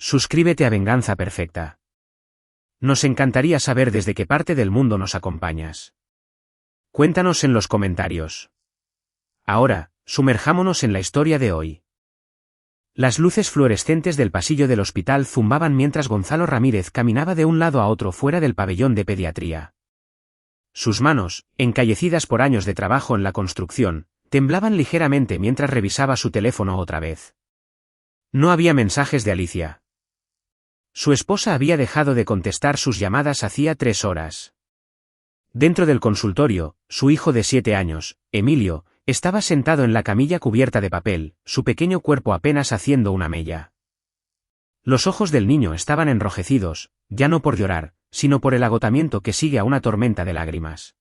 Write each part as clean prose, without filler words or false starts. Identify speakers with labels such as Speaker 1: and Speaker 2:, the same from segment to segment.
Speaker 1: Suscríbete a Venganza Perfecta. Nos encantaría saber desde qué parte del mundo nos acompañas. Cuéntanos en los comentarios. Ahora, sumerjámonos en la historia de hoy. Las luces fluorescentes del pasillo del hospital zumbaban mientras Gonzalo Ramírez caminaba de un lado a otro fuera del pabellón de pediatría. Sus manos, encallecidas por años de trabajo en la construcción, temblaban ligeramente mientras revisaba su teléfono otra vez. No había mensajes de Alicia. Su esposa había dejado de contestar sus llamadas hacía 3 horas. Dentro del consultorio, su hijo de 7 años, Emilio, estaba sentado en la camilla cubierta de papel, su pequeño cuerpo apenas haciendo una mella. Los ojos del niño estaban enrojecidos, ya no por llorar, sino por el agotamiento que sigue a una tormenta de lágrimas.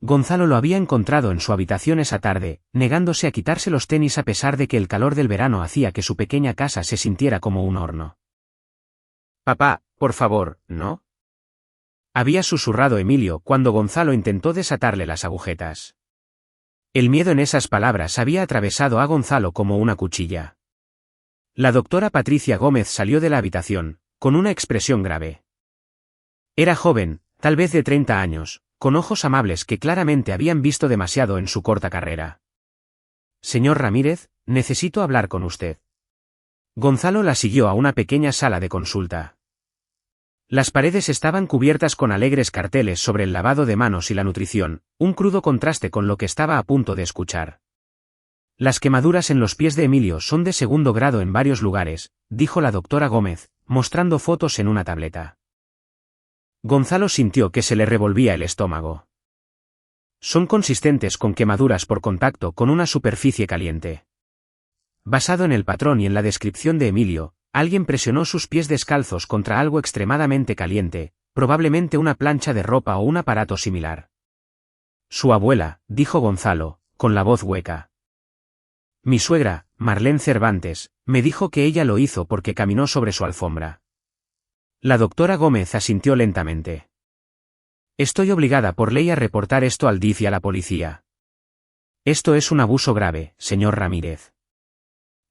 Speaker 1: Gonzalo lo había encontrado en su habitación esa tarde, negándose a quitarse los tenis a pesar de que el calor del verano hacía que su pequeña casa se sintiera como un horno. «Papá, por favor, ¿no?», había susurrado Emilio cuando Gonzalo intentó desatarle las agujetas. El miedo en esas palabras había atravesado a Gonzalo como una cuchilla. La doctora Patricia Gómez salió de la habitación, con una expresión grave. Era joven, tal vez de 30 años, con ojos amables que claramente habían visto demasiado en su corta carrera. «Señor Ramírez, necesito hablar con usted». Gonzalo la siguió a una pequeña sala de consulta. Las paredes estaban cubiertas con alegres carteles sobre el lavado de manos y la nutrición, un crudo contraste con lo que estaba a punto de escuchar. «Las quemaduras en los pies de Emilio son de 2º grado en varios lugares», dijo la doctora Gómez, mostrando fotos en una tableta. Gonzalo sintió que se le revolvía el estómago. «Son consistentes con quemaduras por contacto con una superficie caliente». Basado en el patrón y en la descripción de Emilio, alguien presionó sus pies descalzos contra algo extremadamente caliente, probablemente una plancha de ropa o un aparato similar. «Su abuela», dijo Gonzalo, con la voz hueca. «Mi suegra, Marlene Cervantes, me dijo que ella lo hizo porque caminó sobre su alfombra». La doctora Gómez asintió lentamente. «Estoy obligada por ley a reportar esto al DIF y a la policía. Esto es un abuso grave, señor Ramírez.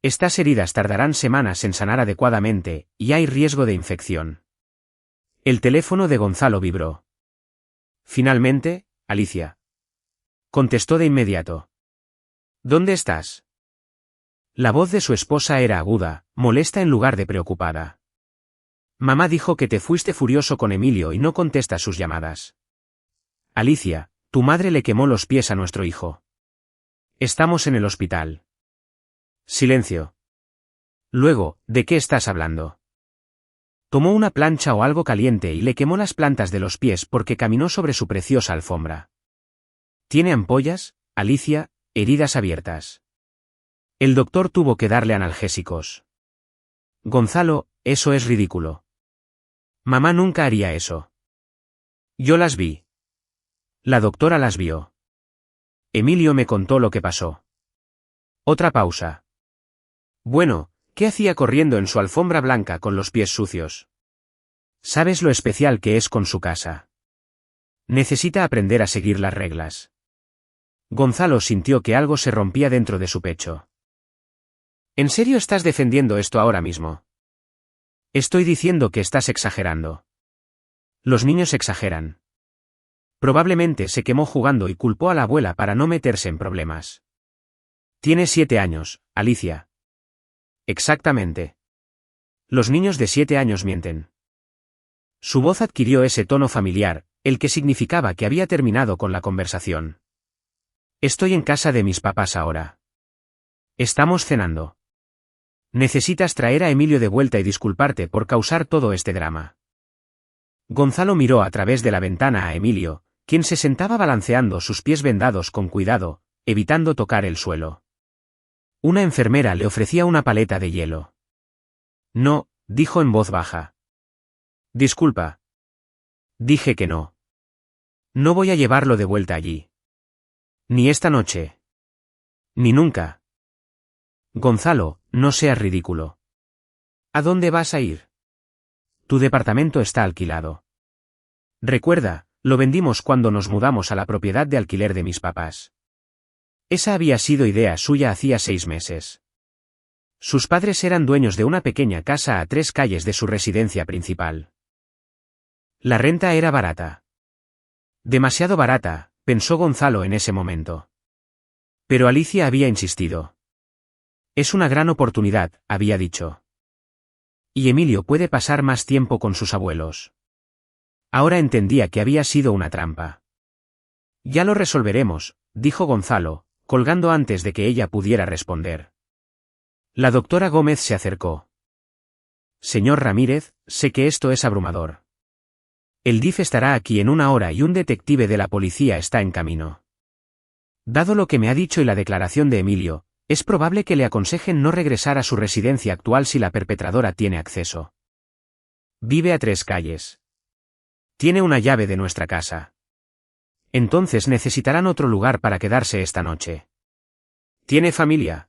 Speaker 1: Estas heridas tardarán semanas en sanar adecuadamente, y hay riesgo de infección». El teléfono de Gonzalo vibró. «Finalmente, Alicia», contestó de inmediato. «¿Dónde estás?». La voz de su esposa era aguda, molesta en lugar de preocupada. «Mamá dijo que te fuiste furioso con Emilio y no contesta sus llamadas. Alicia, tu madre le quemó los pies a nuestro hijo. Estamos en el hospital». Silencio. «Luego, ¿de qué estás hablando?». «Tomó una plancha o algo caliente y le quemó las plantas de los pies porque caminó sobre su preciosa alfombra. Tiene ampollas, Alicia, heridas abiertas. El doctor tuvo que darle analgésicos». «Gonzalo, eso es ridículo. Mamá nunca haría eso». «Yo las vi». «La doctora las vio. Emilio me contó lo que pasó». Otra pausa. «Bueno, ¿qué hacía corriendo en su alfombra blanca con los pies sucios? ¿Sabes lo especial que es con su casa? Necesita aprender a seguir las reglas». Gonzalo sintió que algo se rompía dentro de su pecho. «¿En serio estás defendiendo esto ahora mismo?». «Estoy diciendo que estás exagerando. Los niños exageran. Probablemente se quemó jugando y culpó a la abuela para no meterse en problemas. Tiene 7 años, Alicia». «Exactamente. Los niños de 7 años mienten». Su voz adquirió ese tono familiar, el que significaba que había terminado con la conversación. «Estoy en casa de mis papás ahora. Estamos cenando. Necesitas traer a Emilio de vuelta y disculparte por causar todo este drama». Gonzalo miró a través de la ventana a Emilio, quien se sentaba balanceando sus pies vendados con cuidado, evitando tocar el suelo. Una enfermera le ofrecía una paleta de hielo. «No», dijo en voz baja. «Disculpa. Dije que no. No voy a llevarlo de vuelta allí. Ni esta noche. Ni nunca». «Gonzalo, no seas ridículo. ¿A dónde vas a ir? Tu departamento está alquilado. Recuerda, lo vendimos cuando nos mudamos a la propiedad de alquiler de mis papás. Esa había sido idea suya hacía 6 meses. Sus padres eran dueños de una pequeña casa a 3 calles de su residencia principal. La renta era barata. Demasiado barata, pensó Gonzalo en ese momento. Pero Alicia había insistido. Es una gran oportunidad, había dicho. Y Emilio puede pasar más tiempo con sus abuelos. Ahora entendía que había sido una trampa. Ya lo resolveremos, dijo Gonzalo, colgando antes de que ella pudiera responder. La doctora Gómez se acercó. Señor Ramírez, sé que esto es abrumador. El DIF estará aquí en 1 hora y un detective de la policía está en camino. Dado lo que me ha dicho y la declaración de Emilio, es probable que le aconsejen no regresar a su residencia actual si la perpetradora tiene acceso. Vive a 3 calles. Tiene una llave de nuestra casa. Entonces necesitarán otro lugar para quedarse esta noche. ¿Tiene familia?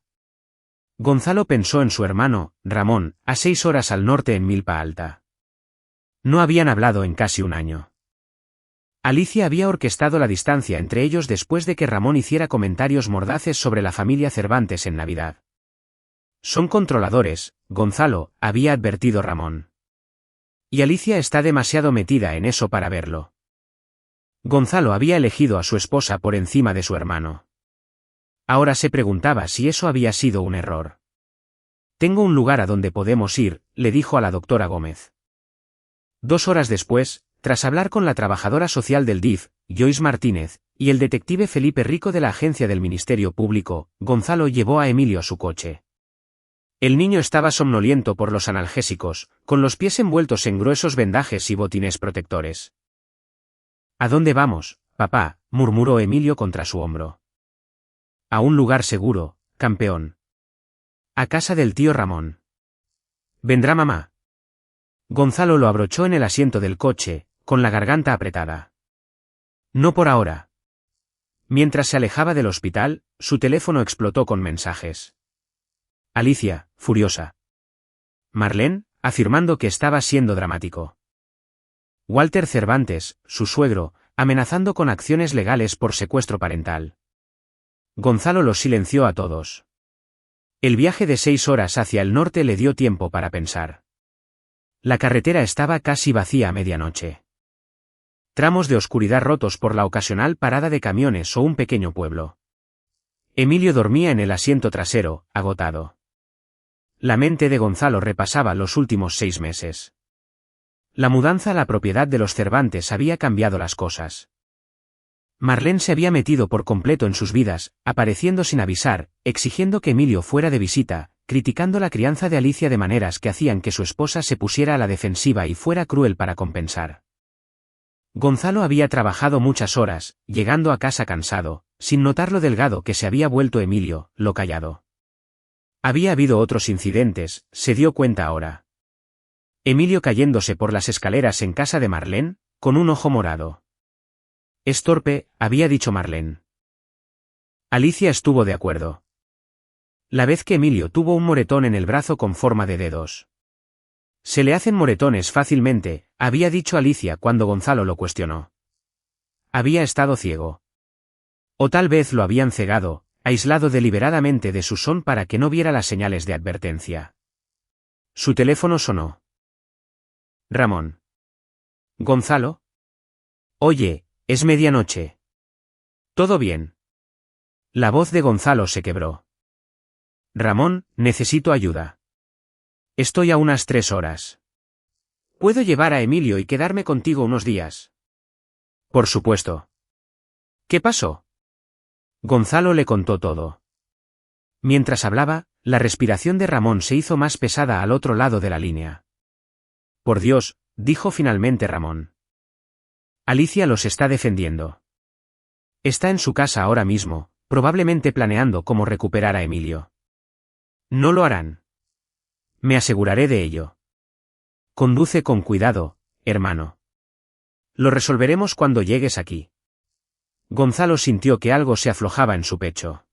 Speaker 1: Gonzalo pensó en su hermano, Ramón, a 6 horas al norte en Milpa Alta. No habían hablado en casi 1 año. Alicia había orquestado la distancia entre ellos después de que Ramón hiciera comentarios mordaces sobre la familia Cervantes en Navidad. Son controladores, Gonzalo, había advertido Ramón. Y Alicia está demasiado metida en eso para verlo. Gonzalo había elegido a su esposa por encima de su hermano. Ahora se preguntaba si eso había sido un error. Tengo un lugar a donde podemos ir, le dijo a la doctora Gómez. 2 horas después, tras hablar con la trabajadora social del DIF, Joyce Martínez, y el detective Felipe Rico de la agencia del Ministerio Público, Gonzalo llevó a Emilio a su coche. El niño estaba somnoliento por los analgésicos, con los pies envueltos en gruesos vendajes y botines protectores. ¿A dónde vamos, papá?, murmuró Emilio contra su hombro. A un lugar seguro, campeón. A casa del tío Ramón. ¿Vendrá mamá? Gonzalo lo abrochó en el asiento del coche, con la garganta apretada. No por ahora. Mientras se alejaba del hospital, su teléfono explotó con mensajes. Alicia, furiosa. Marlene, afirmando que estaba siendo dramático. Walter Cervantes, su suegro, amenazando con acciones legales por secuestro parental. Gonzalo los silenció a todos. El viaje de 6 horas hacia el norte le dio tiempo para pensar. La carretera estaba casi vacía a medianoche. Tramos de oscuridad rotos por la ocasional parada de camiones o un pequeño pueblo. Emilio dormía en el asiento trasero, agotado. La mente de Gonzalo repasaba los últimos 6 meses. La mudanza a la propiedad de los Cervantes había cambiado las cosas. Marlene se había metido por completo en sus vidas, apareciendo sin avisar, exigiendo que Emilio fuera de visita, criticando la crianza de Alicia de maneras que hacían que su esposa se pusiera a la defensiva y fuera cruel para compensar. Gonzalo había trabajado muchas horas, llegando a casa cansado, sin notar lo delgado que se había vuelto Emilio, lo callado. Había habido otros incidentes, se dio cuenta ahora. Emilio cayéndose por las escaleras en casa de Marlene, con un ojo morado. Es torpe, había dicho Marlene. Alicia estuvo de acuerdo. La vez que Emilio tuvo un moretón en el brazo con forma de dedos. Se le hacen moretones fácilmente, había dicho Alicia cuando Gonzalo lo cuestionó. Había estado ciego. O tal vez lo habían cegado, aislado deliberadamente de su son para que no viera las señales de advertencia. Su teléfono sonó. Ramón. ¿Gonzalo? Oye, es medianoche. ¿Todo bien? La voz de Gonzalo se quebró. Ramón, necesito ayuda. Estoy a unas 3 horas. ¿Puedo llevar a Emilio y quedarme contigo unos días? Por supuesto. ¿Qué pasó? Gonzalo le contó todo. Mientras hablaba, la respiración de Ramón se hizo más pesada al otro lado de la línea. Por Dios, dijo finalmente Ramón. Alicia los está defendiendo. Está en su casa ahora mismo, probablemente planeando cómo recuperar a Emilio. No lo harán. Me aseguraré de ello. Conduce con cuidado, hermano. Lo resolveremos cuando llegues aquí. Gonzalo sintió que algo se aflojaba en su pecho.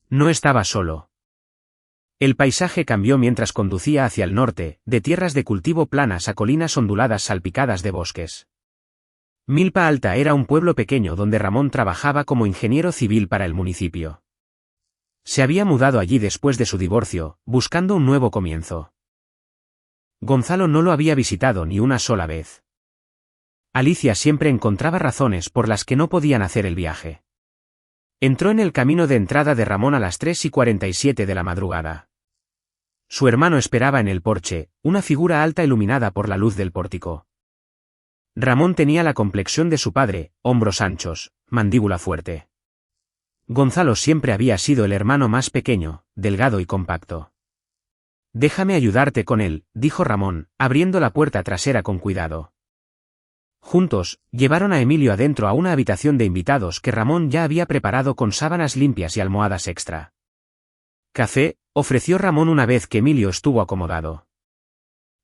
Speaker 1: No estaba solo. El paisaje cambió mientras conducía hacia el norte, de tierras de cultivo planas a colinas onduladas salpicadas de bosques. Milpa Alta era un pueblo pequeño donde Ramón trabajaba como ingeniero civil para el municipio. Se había mudado allí después de su divorcio, buscando un nuevo comienzo. Gonzalo no lo había visitado ni una sola vez. Alicia siempre encontraba razones por las que no podían hacer el viaje. Entró en el camino de entrada de Ramón a las 3:47 de la madrugada. Su hermano esperaba en el porche, una figura alta iluminada por la luz del pórtico. Ramón tenía la complexión de su padre, hombros anchos, mandíbula fuerte. Gonzalo siempre había sido el hermano más pequeño, delgado y compacto. «Déjame ayudarte con él», dijo Ramón, abriendo la puerta trasera con cuidado. Juntos, llevaron a Emilio adentro a una habitación de invitados que Ramón ya había preparado con sábanas limpias y almohadas extra. «Café», ofreció Ramón una vez que Emilio estuvo acomodado.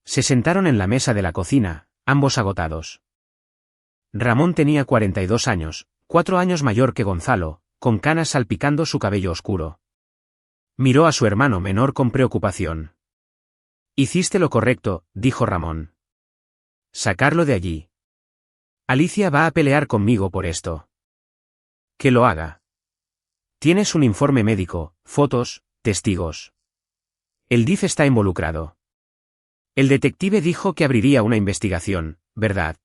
Speaker 1: Se sentaron en la mesa de la cocina, ambos agotados. Ramón tenía 42 años, 4 años mayor que Gonzalo, con canas salpicando su cabello oscuro. Miró a su hermano menor con preocupación. «Hiciste lo correcto», dijo Ramón. «Sacarlo de allí. Alicia va a pelear conmigo por esto». «Que lo haga. Tienes un informe médico, fotos, testigos. El DIF está involucrado. El detective dijo que abriría una investigación, ¿verdad?»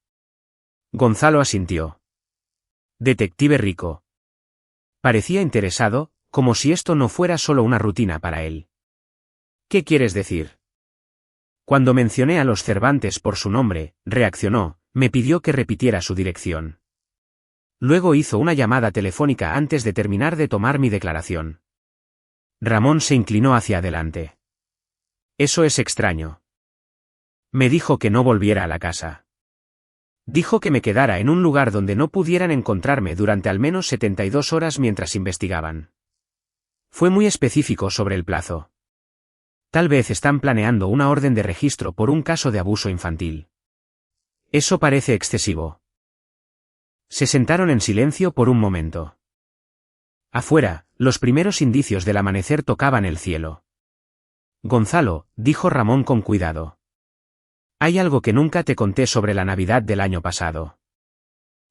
Speaker 1: Gonzalo asintió. Detective Rico. Parecía interesado, como si esto no fuera solo una rutina para él. «¿Qué quieres decir?» Cuando mencioné a los Cervantes por su nombre, reaccionó, me pidió que repitiera su dirección. Luego hizo una llamada telefónica antes de terminar de tomar mi declaración. Ramón se inclinó hacia adelante. «Eso es extraño. Me dijo que no volviera a la casa. Dijo que me quedara en un lugar donde no pudieran encontrarme durante al menos 72 horas mientras investigaban. Fue muy específico sobre el plazo. Tal vez están planeando una orden de registro por un caso de abuso infantil. Eso parece excesivo». Se sentaron en silencio por un momento. Afuera, los primeros indicios del amanecer tocaban el cielo. «Gonzalo», dijo Ramón con cuidado. «Hay algo que nunca te conté sobre la Navidad del año pasado.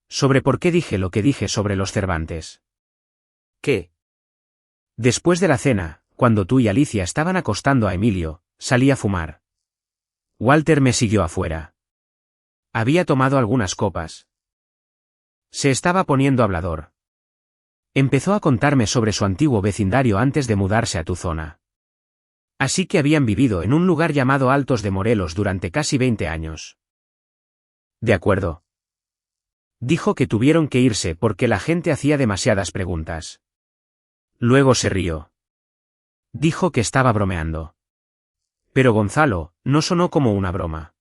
Speaker 1: Sobre por qué dije lo que dije sobre los Cervantes». «¿Qué?» «Después de la cena, cuando tú y Alicia estaban acostando a Emilio, salí a fumar. Walter me siguió afuera. Había tomado algunas copas. Se estaba poniendo hablador. Empezó a contarme sobre su antiguo vecindario antes de mudarse a tu zona. Así que habían vivido en un lugar llamado Altos de Morelos durante casi 20 años. De acuerdo. Dijo que tuvieron que irse porque la gente hacía demasiadas preguntas. Luego se rió. Dijo que estaba bromeando. Pero Gonzalo, no sonó como una broma.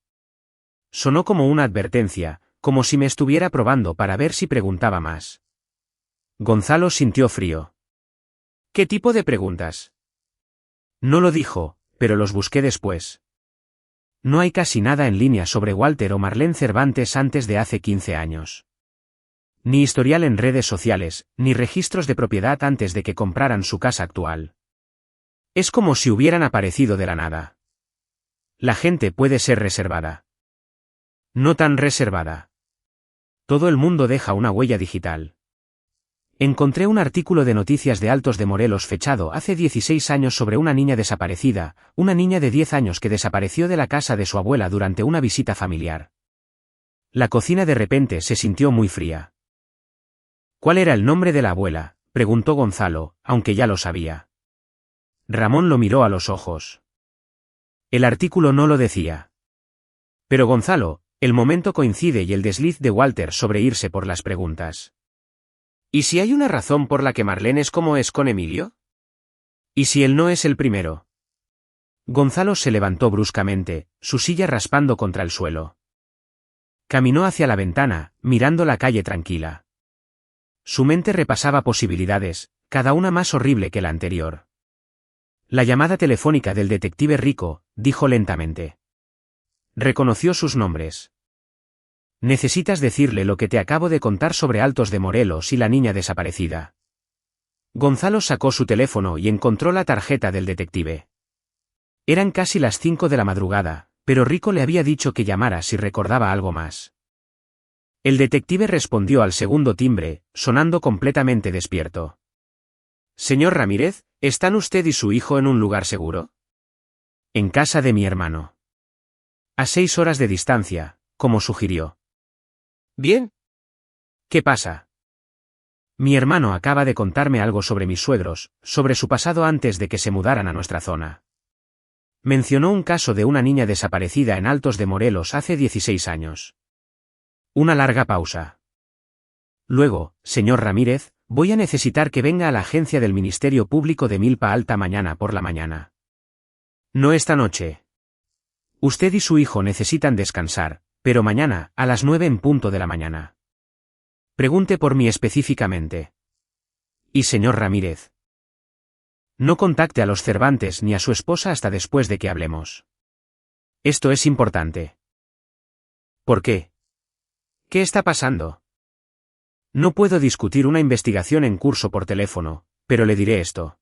Speaker 1: Sonó como una advertencia, como si me estuviera probando para ver si preguntaba más. Gonzalo sintió frío. ¿Qué tipo de preguntas? No lo dijo, pero los busqué después. No hay casi nada en línea sobre Walter o Marlene Cervantes antes de hace 15 años. Ni historial en redes sociales, ni registros de propiedad antes de que compraran su casa actual. Es como si hubieran aparecido de la nada. La gente puede ser reservada. No tan reservada. Todo el mundo deja una huella digital. Encontré un artículo de Noticias de Altos de Morelos fechado hace 16 años sobre una niña desaparecida, una niña de 10 años que desapareció de la casa de su abuela durante una visita familiar. La cocina de repente se sintió muy fría. ¿Cuál era el nombre de la abuela?, preguntó Gonzalo, aunque ya lo sabía. Ramón lo miró a los ojos. El artículo no lo decía. Pero Gonzalo, el momento coincide y el desliz de Walter sobre irse por las preguntas. ¿Y si hay una razón por la que Marlene es como es con Emilio? ¿Y si él no es el primero? Gonzalo se levantó bruscamente, su silla raspando contra el suelo. Caminó hacia la ventana, mirando la calle tranquila. Su mente repasaba posibilidades, cada una más horrible que la anterior. La llamada telefónica del detective Rico, dijo lentamente. Reconoció sus nombres. Necesitas decirle lo que te acabo de contar sobre Altos de Morelos y la niña desaparecida. Gonzalo sacó su teléfono y encontró la tarjeta del detective. Eran casi las 5 de la madrugada, pero Rico le había dicho que llamara si recordaba algo más. El detective respondió al segundo timbre, sonando completamente despierto. Señor Ramírez, ¿Están usted y su hijo en un lugar seguro? En casa de mi hermano. A 6 horas de distancia, como sugirió. Bien. ¿Qué pasa? Mi hermano acaba de contarme algo sobre mis suegros, sobre su pasado antes de que se mudaran a nuestra zona. Mencionó un caso de una niña desaparecida en Altos de Morelos hace 16 años. Una larga pausa. Luego, señor Ramírez, voy a necesitar que venga a la agencia del Ministerio Público de Milpa Alta mañana por la mañana. No esta noche. Usted y su hijo necesitan descansar, pero mañana, a las 9 en punto de la mañana. Pregunte por mí específicamente. Y señor Ramírez. No contacte a los Cervantes ni a su esposa hasta después de que hablemos. Esto es importante. ¿Por qué? ¿Qué está pasando? No puedo discutir una investigación en curso por teléfono, pero le diré esto.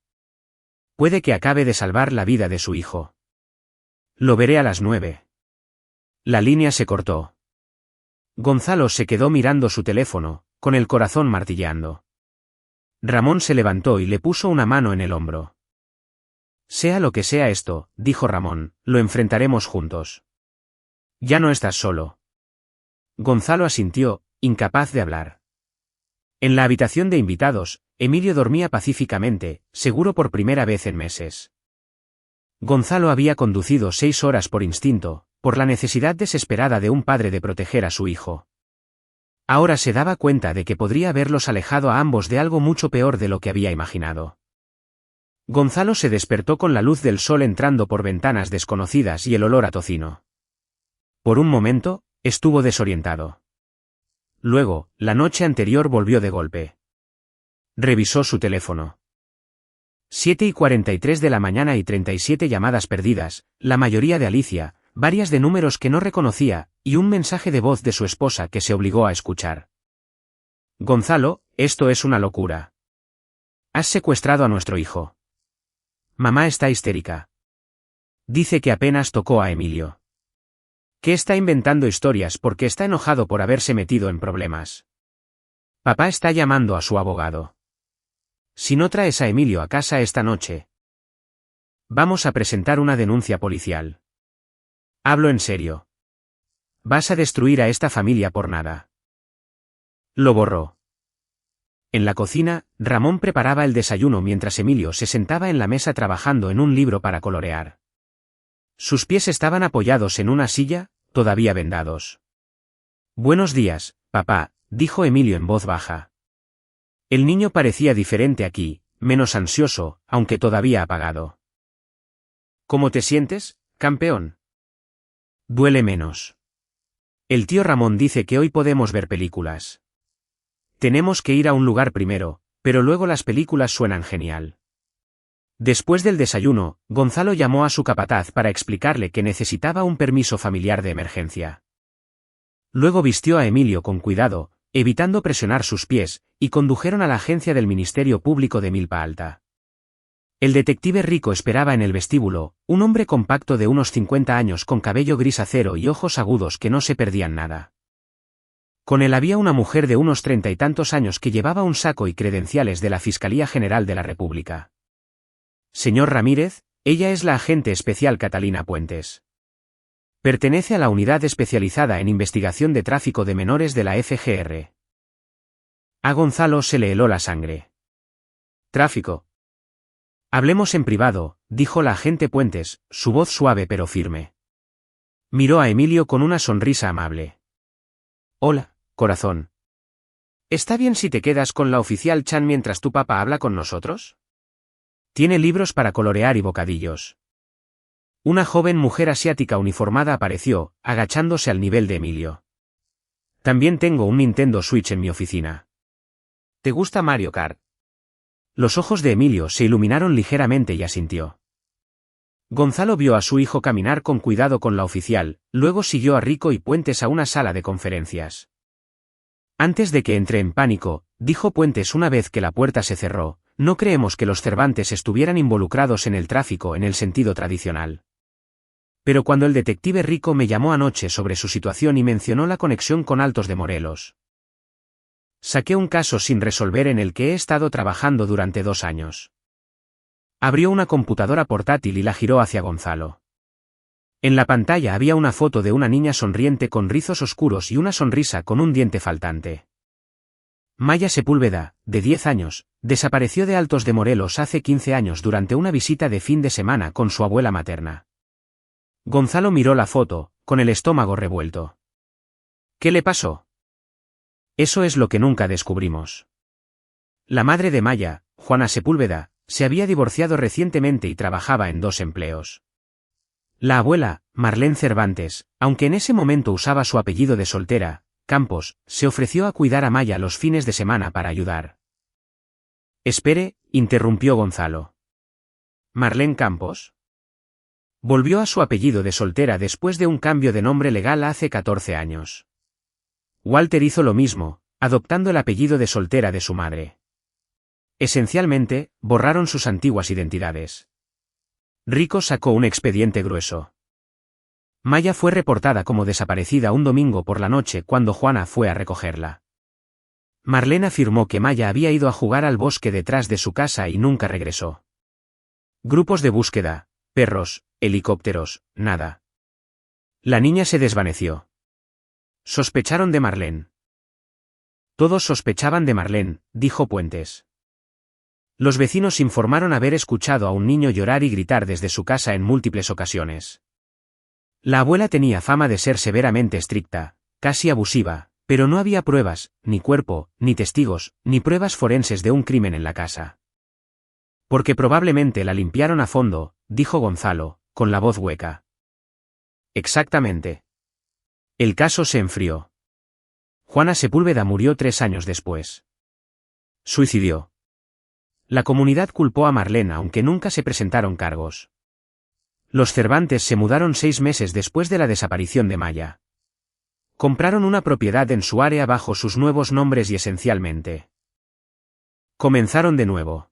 Speaker 1: Puede que acabe de salvar la vida de su hijo. Lo veré a las 9. La línea se cortó. Gonzalo se quedó mirando su teléfono, con el corazón martilleando. Ramón se levantó y le puso una mano en el hombro. Sea lo que sea esto, dijo Ramón, lo enfrentaremos juntos. Ya no estás solo. Gonzalo asintió, incapaz de hablar. En la habitación de invitados, Emilio dormía pacíficamente, seguro por primera vez en meses. Gonzalo había conducido 6 horas por instinto, por la necesidad desesperada de un padre de proteger a su hijo. Ahora se daba cuenta de que podría haberlos alejado a ambos de algo mucho peor de lo que había imaginado. Gonzalo se despertó con la luz del sol entrando por ventanas desconocidas y el olor a tocino. Por un momento, estuvo desorientado. Luego, la noche anterior volvió de golpe. Revisó su teléfono. 7:43 de la mañana y 37 llamadas perdidas, la mayoría de Alicia, varias de números que no reconocía, y un mensaje de voz de su esposa que se obligó a escuchar. Gonzalo, esto es una locura. Has secuestrado a nuestro hijo. Mamá está histérica. Dice que apenas tocó a Emilio. Que está inventando historias porque está enojado por haberse metido en problemas. Papá está llamando a su abogado. Si no traes a Emilio a casa esta noche, vamos a presentar una denuncia policial. Hablo en serio. Vas a destruir a esta familia por nada. Lo borró. En la cocina, Ramón preparaba el desayuno mientras Emilio se sentaba en la mesa trabajando en un libro para colorear. Sus pies estaban apoyados en una silla, todavía vendados. Buenos días, papá, dijo Emilio en voz baja. El niño parecía diferente aquí, menos ansioso, aunque todavía apagado. ¿Cómo te sientes, campeón? Duele menos. El tío Ramón dice que hoy podemos ver películas. Tenemos que ir a un lugar primero, pero luego las películas suenan genial. Después del desayuno, Gonzalo llamó a su capataz para explicarle que necesitaba un permiso familiar de emergencia. Luego vistió a Emilio con cuidado, evitando presionar sus pies, y condujeron a la agencia del Ministerio Público de Milpa Alta. El detective Rico esperaba en el vestíbulo, un hombre compacto de unos 50 años con cabello gris acero y ojos agudos que no se perdían nada. Con él había una mujer de unos 30 y tantos años que llevaba un saco y credenciales de la Fiscalía General de la República. Señor Ramírez, ella es la agente especial Catalina Puentes. Pertenece a la unidad especializada en investigación de tráfico de menores de la FGR. A Gonzalo se le heló la sangre. Tráfico. Hablemos en privado, dijo la agente Puentes, su voz suave pero firme. Miró a Emilio con una sonrisa amable. Hola, corazón. ¿Está bien si te quedas con la oficial Chan mientras tu papá habla con nosotros? Tiene libros para colorear y bocadillos. Una joven mujer asiática uniformada apareció, agachándose al nivel de Emilio. También tengo un Nintendo Switch en mi oficina. ¿Te gusta Mario Kart? Los ojos de Emilio se iluminaron ligeramente y asintió. Gonzalo vio a su hijo caminar con cuidado con la oficial, luego siguió a Rico y Puentes a una sala de conferencias. Antes de que entre en pánico, dijo Puentes una vez que la puerta se cerró, no creemos que los Cervantes estuvieran involucrados en el tráfico en el sentido tradicional. Pero cuando el detective Rico me llamó anoche sobre su situación y mencionó la conexión con Altos de Morelos, saqué un caso sin resolver en el que he estado trabajando durante 2 años. Abrió una computadora portátil y la giró hacia Gonzalo. En la pantalla había una foto de una niña sonriente con rizos oscuros y una sonrisa con un diente faltante. Maya Sepúlveda, de 10 años, desapareció de Altos de Morelos hace 15 años durante una visita de fin de semana con su abuela materna. Gonzalo miró la foto, con el estómago revuelto. ¿Qué le pasó? Eso es lo que nunca descubrimos. La madre de Maya, Juana Sepúlveda, se había divorciado recientemente y trabajaba en 2 empleos. La abuela, Marlene Cervantes, aunque en ese momento usaba su apellido de soltera, Campos, se ofreció a cuidar a Maya los fines de semana para ayudar. Espere, interrumpió Gonzalo. ¿Marlene Campos? Volvió a su apellido de soltera después de un cambio de nombre legal hace 14 años. Walter hizo lo mismo, adoptando el apellido de soltera de su madre. Esencialmente, borraron sus antiguas identidades. Rico sacó un expediente grueso. Maya fue reportada como desaparecida un domingo por la noche cuando Juana fue a recogerla. Marlene afirmó que Maya había ido a jugar al bosque detrás de su casa y nunca regresó. Grupos de búsqueda, perros, helicópteros, nada. La niña se desvaneció. Sospecharon de Marlene. Todos sospechaban de Marlene, dijo Puentes. Los vecinos informaron haber escuchado a un niño llorar y gritar desde su casa en múltiples ocasiones. La abuela tenía fama de ser severamente estricta, casi abusiva, pero no había pruebas, ni cuerpo, ni testigos, ni pruebas forenses de un crimen en la casa. Porque probablemente la limpiaron a fondo, dijo Gonzalo, con la voz hueca. Exactamente. El caso se enfrió. Juana Sepúlveda murió 3 años después. Suicidió. La comunidad culpó a Marlene aunque nunca se presentaron cargos. Los Cervantes se mudaron 6 meses después de la desaparición de Maya. Compraron una propiedad en su área bajo sus nuevos nombres y esencialmente comenzaron de nuevo.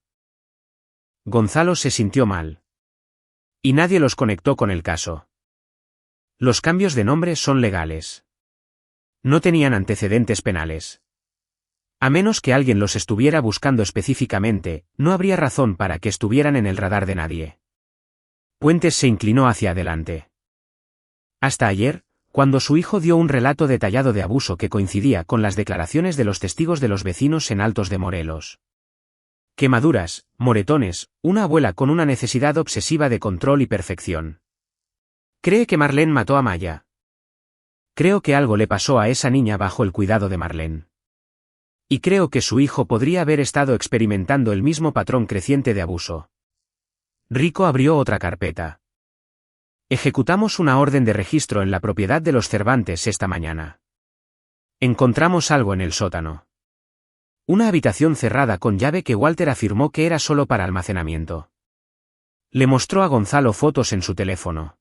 Speaker 1: Gonzalo se sintió mal. Y nadie los conectó con el caso. Los cambios de nombre son legales. No tenían antecedentes penales. A menos que alguien los estuviera buscando específicamente, no habría razón para que estuvieran en el radar de nadie. Puentes se inclinó hacia adelante. Hasta ayer, cuando su hijo dio un relato detallado de abuso que coincidía con las declaraciones de los testigos de los vecinos en Altos de Morelos. Quemaduras, moretones, una abuela con una necesidad obsesiva de control y perfección. ¿Cree que Marlene mató a Maya? Creo que algo le pasó a esa niña bajo el cuidado de Marlene. Y creo que su hijo podría haber estado experimentando el mismo patrón creciente de abuso. Rico abrió otra carpeta. Ejecutamos una orden de registro en la propiedad de los Cervantes esta mañana. Encontramos algo en el sótano. Una habitación cerrada con llave que Walter afirmó que era solo para almacenamiento. Le mostró a Gonzalo fotos en su teléfono.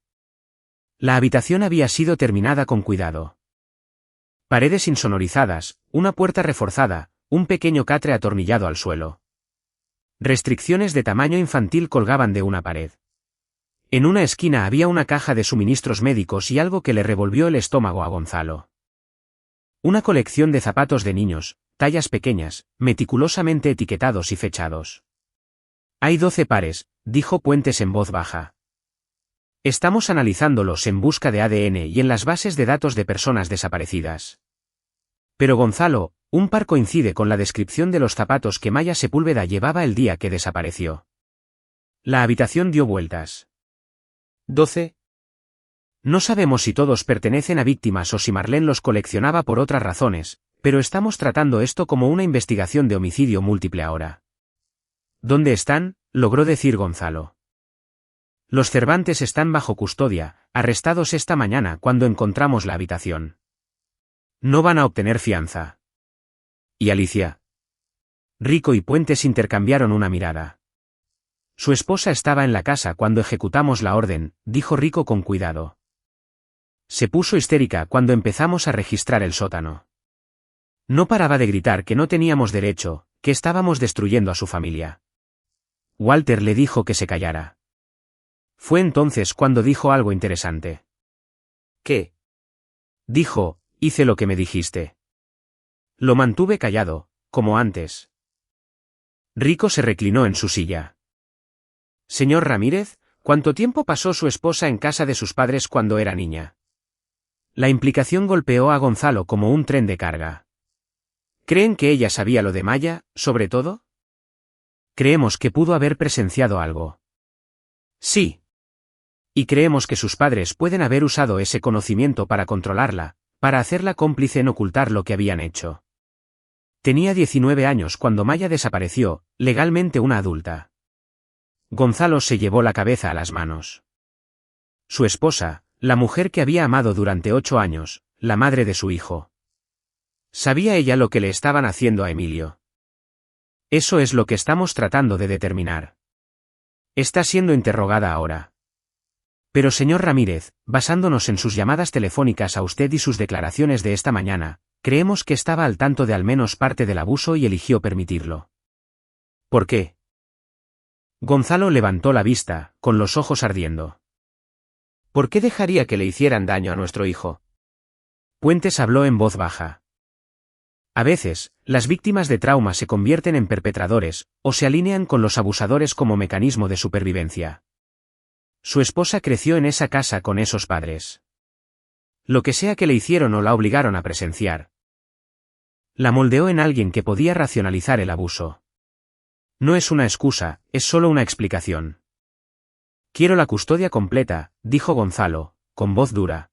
Speaker 1: La habitación había sido terminada con cuidado. Paredes insonorizadas, una puerta reforzada, un pequeño catre atornillado al suelo. Restricciones de tamaño infantil colgaban de una pared. En una esquina había una caja de suministros médicos y algo que le revolvió el estómago a Gonzalo. Una colección de zapatos de niños, tallas pequeñas, meticulosamente etiquetados y fechados. Hay 12 pares, dijo Puentes en voz baja. Estamos analizándolos en busca de ADN y en las bases de datos de personas desaparecidas. Pero Gonzalo, un par coincide con la descripción de los zapatos que Maya Sepúlveda llevaba el día que desapareció. La habitación dio vueltas. 12. No sabemos si todos pertenecen a víctimas o si Marlene los coleccionaba por otras razones, pero estamos tratando esto como una investigación de homicidio múltiple ahora. ¿Dónde están?, logró decir Gonzalo. Los Cervantes están bajo custodia, arrestados esta mañana cuando encontramos la habitación. No van a obtener fianza. ¿Y Alicia? Rico y Puentes intercambiaron una mirada. Su esposa estaba en la casa cuando ejecutamos la orden, dijo Rico con cuidado. Se puso histérica cuando empezamos a registrar el sótano. No paraba de gritar que no teníamos derecho, que estábamos destruyendo a su familia. Walter le dijo que se callara. Fue entonces cuando dijo algo interesante. ¿Qué? Dijo, hice lo que me dijiste. Lo mantuve callado, como antes. Rico se reclinó en su silla. Señor Ramírez, ¿cuánto tiempo pasó su esposa en casa de sus padres cuando era niña? La implicación golpeó a Gonzalo como un tren de carga. ¿Creen que ella sabía lo de Maya, sobre todo? Creemos que pudo haber presenciado algo. Sí. Y creemos que sus padres pueden haber usado ese conocimiento para controlarla, para hacerla cómplice en ocultar lo que habían hecho. Tenía 19 años cuando Maya desapareció, legalmente una adulta. Gonzalo se llevó la cabeza a las manos. Su esposa, la mujer que había amado durante 8 años, la madre de su hijo. ¿Sabía ella lo que le estaban haciendo a Emilio? Eso es lo que estamos tratando de determinar. Está siendo interrogada ahora. Pero señor Ramírez, basándonos en sus llamadas telefónicas a usted y sus declaraciones de esta mañana, creemos que estaba al tanto de al menos parte del abuso y eligió permitirlo. ¿Por qué? Gonzalo levantó la vista, con los ojos ardiendo. ¿Por qué dejaría que le hicieran daño a nuestro hijo? Puentes habló en voz baja. A veces, las víctimas de trauma se convierten en perpetradores, o se alinean con los abusadores como mecanismo de supervivencia. Su esposa creció en esa casa con esos padres. Lo que sea que le hicieron o la obligaron a presenciar. La moldeó en alguien que podía racionalizar el abuso. No es una excusa, es solo una explicación. Quiero la custodia completa, dijo Gonzalo, con voz dura.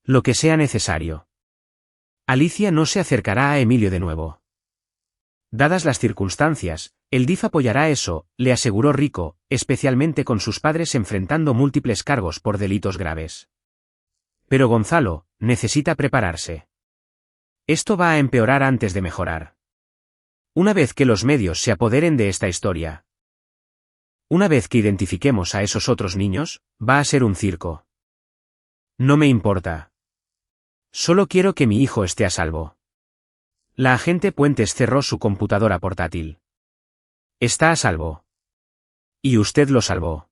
Speaker 1: Lo que sea necesario. Alicia no se acercará a Emilio de nuevo. Dadas las circunstancias, el DIF apoyará eso, le aseguró Rico, especialmente con sus padres enfrentando múltiples cargos por delitos graves. Pero Gonzalo, necesita prepararse. Esto va a empeorar antes de mejorar. Una vez que los medios se apoderen de esta historia. Una vez que identifiquemos a esos otros niños, va a ser un circo. No me importa. Solo quiero que mi hijo esté a salvo. La agente Puentes cerró su computadora portátil. Está a salvo. Y usted lo salvó.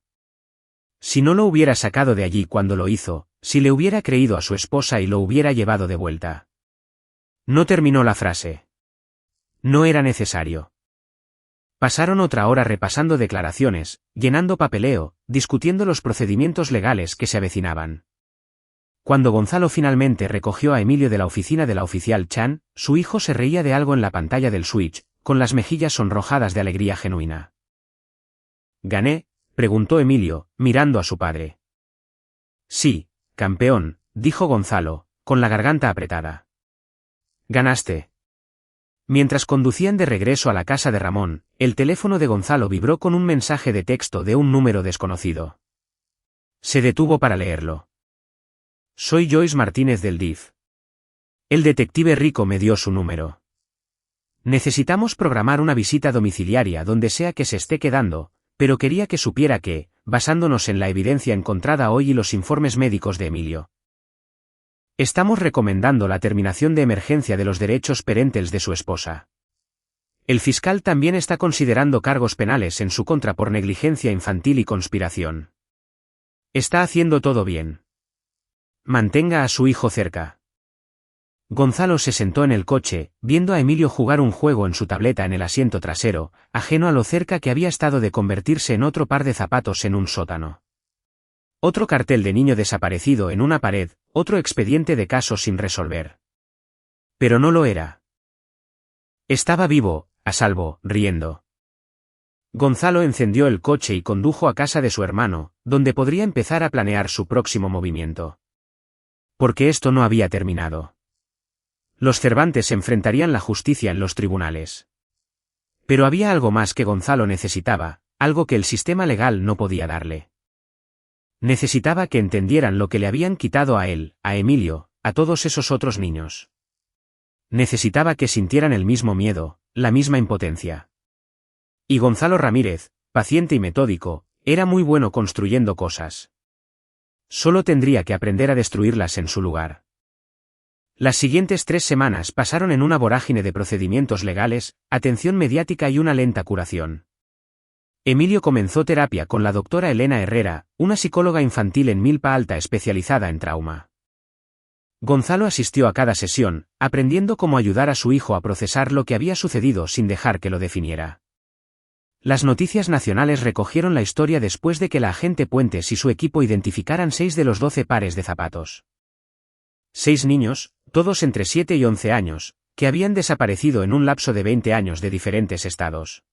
Speaker 1: Si no lo hubiera sacado de allí cuando lo hizo, si le hubiera creído a su esposa y lo hubiera llevado de vuelta. No terminó la frase. No era necesario. Pasaron otra hora repasando declaraciones, llenando papeleo, discutiendo los procedimientos legales que se avecinaban. Cuando Gonzalo finalmente recogió a Emilio de la oficina de la oficial Chan, su hijo se reía de algo en la pantalla del switch, con las mejillas sonrojadas de alegría genuina. ¿Gané?, preguntó Emilio, mirando a su padre. Sí, campeón, dijo Gonzalo, con la garganta apretada. Ganaste. Mientras conducían de regreso a la casa de Ramón, el teléfono de Gonzalo vibró con un mensaje de texto de un número desconocido. Se detuvo para leerlo. Soy Joyce Martínez del DIF. El detective Rico me dio su número. Necesitamos programar una visita domiciliaria donde sea que se esté quedando, pero quería que supiera que, basándonos en la evidencia encontrada hoy y los informes médicos de Emilio, estamos recomendando la terminación de emergencia de los derechos parentales de su esposa. El fiscal también está considerando cargos penales en su contra por negligencia infantil y conspiración. Está haciendo todo bien. Mantenga a su hijo cerca. Gonzalo se sentó en el coche, viendo a Emilio jugar un juego en su tableta en el asiento trasero, ajeno a lo cerca que había estado de convertirse en otro par de zapatos en un sótano. Otro cartel de niño desaparecido en una pared, otro expediente de caso sin resolver. Pero no lo era. Estaba vivo, a salvo, riendo. Gonzalo encendió el coche y condujo a casa de su hermano, donde podría empezar a planear su próximo movimiento. Porque esto no había terminado. Los Cervantes enfrentarían la justicia en los tribunales. Pero había algo más que Gonzalo necesitaba, algo que el sistema legal no podía darle. Necesitaba que entendieran lo que le habían quitado a él, a Emilio, a todos esos otros niños. Necesitaba que sintieran el mismo miedo, la misma impotencia. Y Gonzalo Ramírez, paciente y metódico, era muy bueno construyendo cosas. Solo tendría que aprender a destruirlas en su lugar. Las siguientes 3 semanas pasaron en una vorágine de procedimientos legales, atención mediática y una lenta curación. Emilio comenzó terapia con la doctora Elena Herrera, una psicóloga infantil en Milpa Alta especializada en trauma. Gonzalo asistió a cada sesión, aprendiendo cómo ayudar a su hijo a procesar lo que había sucedido sin dejar que lo definiera. Las noticias nacionales recogieron la historia después de que la agente Puentes y su equipo identificaran 6 de los 12 pares de zapatos. 6 niños, todos entre 7 y 11 años, que habían desaparecido en un lapso de 20 años de diferentes estados.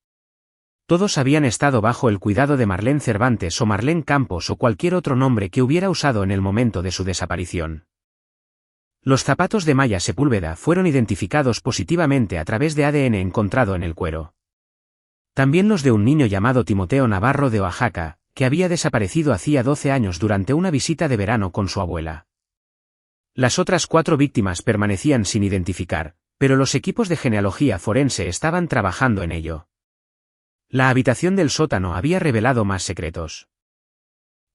Speaker 1: Todos habían estado bajo el cuidado de Marlene Cervantes o Marlene Campos o cualquier otro nombre que hubiera usado en el momento de su desaparición. Los zapatos de Maya Sepúlveda fueron identificados positivamente a través de ADN encontrado en el cuero. También los de un niño llamado Timoteo Navarro de Oaxaca, que había desaparecido hacía 12 años durante una visita de verano con su abuela. Las otras 4 víctimas permanecían sin identificar, pero los equipos de genealogía forense estaban trabajando en ello. La habitación del sótano había revelado más secretos.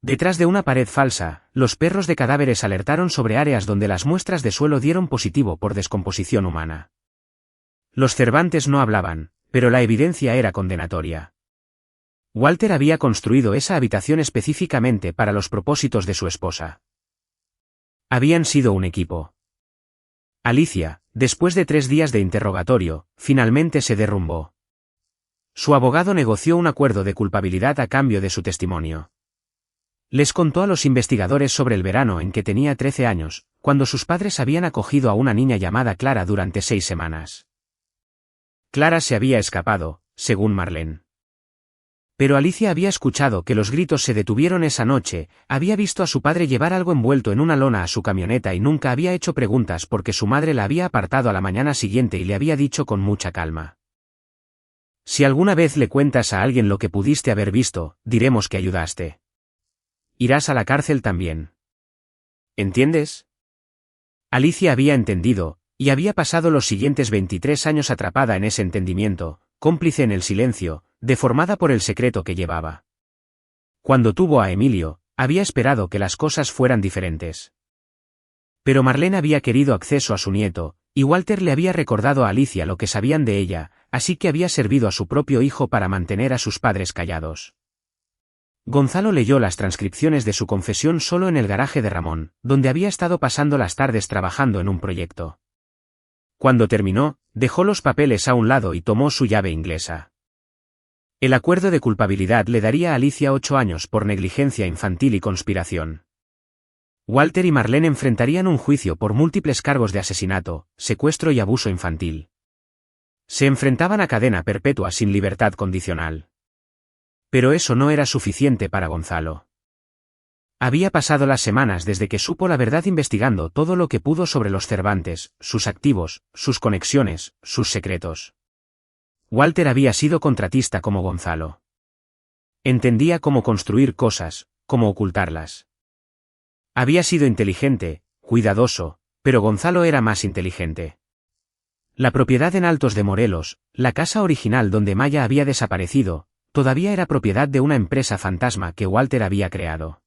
Speaker 1: Detrás de una pared falsa, los perros de cadáveres alertaron sobre áreas donde las muestras de suelo dieron positivo por descomposición humana. Los Cervantes no hablaban, pero la evidencia era condenatoria. Walter había construido esa habitación específicamente para los propósitos de su esposa. Habían sido un equipo. Alicia, después de 3 días de interrogatorio, finalmente se derrumbó. Su abogado negoció un acuerdo de culpabilidad a cambio de su testimonio. Les contó a los investigadores sobre el verano en que tenía 13 años, cuando sus padres habían acogido a una niña llamada Clara durante 6 semanas. Clara se había escapado, según Marlene. Pero Alicia había escuchado que los gritos se detuvieron esa noche, había visto a su padre llevar algo envuelto en una lona a su camioneta y nunca había hecho preguntas porque su madre la había apartado a la mañana siguiente y le había dicho con mucha calma: si alguna vez le cuentas a alguien lo que pudiste haber visto, diremos que ayudaste. Irás a la cárcel también. ¿Entiendes? Alicia había entendido, y había pasado los siguientes 23 años atrapada en ese entendimiento, cómplice en el silencio, deformada por el secreto que llevaba. Cuando tuvo a Emilio, había esperado que las cosas fueran diferentes. Pero Marlene había querido acceso a su nieto, y Walter le había recordado a Alicia lo que sabían de ella, así que había servido a su propio hijo para mantener a sus padres callados. Gonzalo leyó las transcripciones de su confesión solo en el garaje de Ramón, donde había estado pasando las tardes trabajando en un proyecto. Cuando terminó, dejó los papeles a un lado y tomó su llave inglesa. El acuerdo de culpabilidad le daría a Alicia 8 años por negligencia infantil y conspiración. Walter y Marlene enfrentarían un juicio por múltiples cargos de asesinato, secuestro y abuso infantil. Se enfrentaban a cadena perpetua sin libertad condicional. Pero eso no era suficiente para Gonzalo. Había pasado las semanas desde que supo la verdad investigando todo lo que pudo sobre los Cervantes, sus activos, sus conexiones, sus secretos. Walter había sido contratista como Gonzalo. Entendía cómo construir cosas, cómo ocultarlas. Había sido inteligente, cuidadoso, pero Gonzalo era más inteligente. La propiedad en Altos de Morelos, la casa original donde Maya había desaparecido, todavía era propiedad de una empresa fantasma que Walter había creado.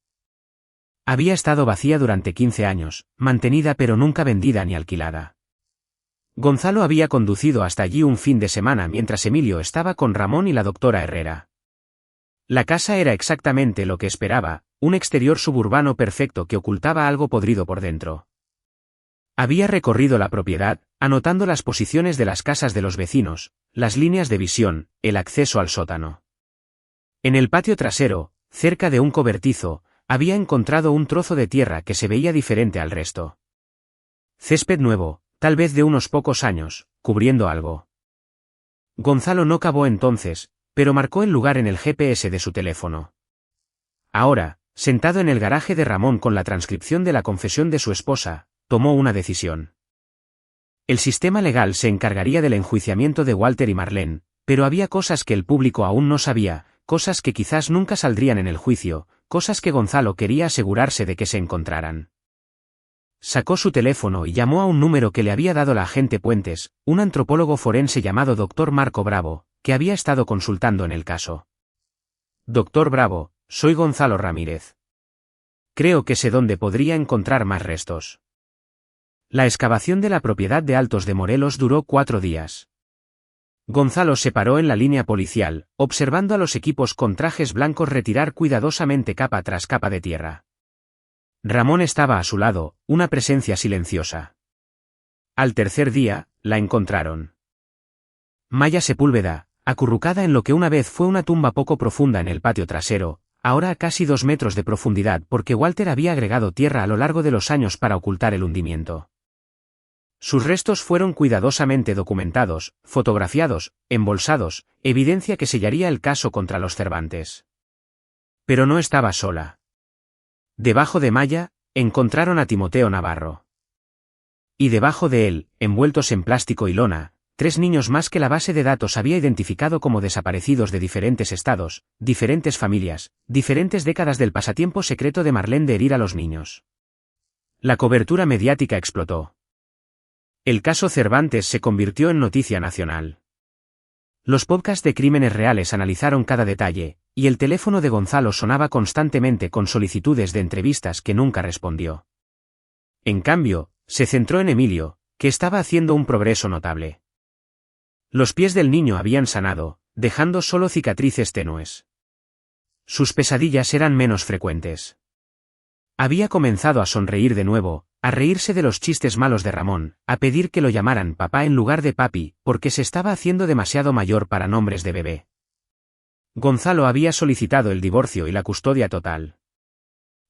Speaker 1: Había estado vacía durante 15 años, mantenida pero nunca vendida ni alquilada. Gonzalo había conducido hasta allí un fin de semana mientras Emilio estaba con Ramón y la doctora Herrera. La casa era exactamente lo que esperaba, un exterior suburbano perfecto que ocultaba algo podrido por dentro. Había recorrido la propiedad, anotando las posiciones de las casas de los vecinos, las líneas de visión, el acceso al sótano. En el patio trasero, cerca de un cobertizo, había encontrado un trozo de tierra que se veía diferente al resto. Césped nuevo, tal vez de unos pocos años, cubriendo algo. Gonzalo no cavó entonces, pero marcó el lugar en el GPS de su teléfono. Ahora, sentado en el garaje de Ramón con la transcripción de la confesión de su esposa, tomó una decisión. El sistema legal se encargaría del enjuiciamiento de Walter y Marlene, pero había cosas que el público aún no sabía, cosas que quizás nunca saldrían en el juicio, cosas que Gonzalo quería asegurarse de que se encontraran. Sacó su teléfono y llamó a un número que le había dado la agente Puentes, un antropólogo forense llamado Dr. Marco Bravo, que había estado consultando en el caso. Dr. Bravo, soy Gonzalo Ramírez. Creo que sé dónde podría encontrar más restos. La excavación de la propiedad de Altos de Morelos duró 4 días. Gonzalo se paró en la línea policial, observando a los equipos con trajes blancos retirar cuidadosamente capa tras capa de tierra. Ramón estaba a su lado, una presencia silenciosa. Al tercer día, la encontraron. Maya Sepúlveda, acurrucada en lo que una vez fue una tumba poco profunda en el patio trasero, ahora a casi 2 metros de profundidad porque Walter había agregado tierra a lo largo de los años para ocultar el hundimiento. Sus restos fueron cuidadosamente documentados, fotografiados, embolsados, evidencia que sellaría el caso contra los Cervantes. Pero no estaba sola. Debajo de Maya, encontraron a Timoteo Navarro. Y debajo de él, envueltos en plástico y lona, 3 niños más que la base de datos había identificado como desaparecidos de diferentes estados, diferentes familias, diferentes décadas del pasatiempo secreto de Marlene de herir a los niños. La cobertura mediática explotó. El caso Cervantes se convirtió en noticia nacional. Los podcasts de crímenes reales analizaron cada detalle, y el teléfono de Gonzalo sonaba constantemente con solicitudes de entrevistas que nunca respondió. En cambio, se centró en Emilio, que estaba haciendo un progreso notable. Los pies del niño habían sanado, dejando solo cicatrices tenues. Sus pesadillas eran menos frecuentes. Había comenzado a sonreír de nuevo, a reírse de los chistes malos de Ramón, a pedir que lo llamaran papá en lugar de papi, porque se estaba haciendo demasiado mayor para nombres de bebé. Gonzalo había solicitado el divorcio y la custodia total.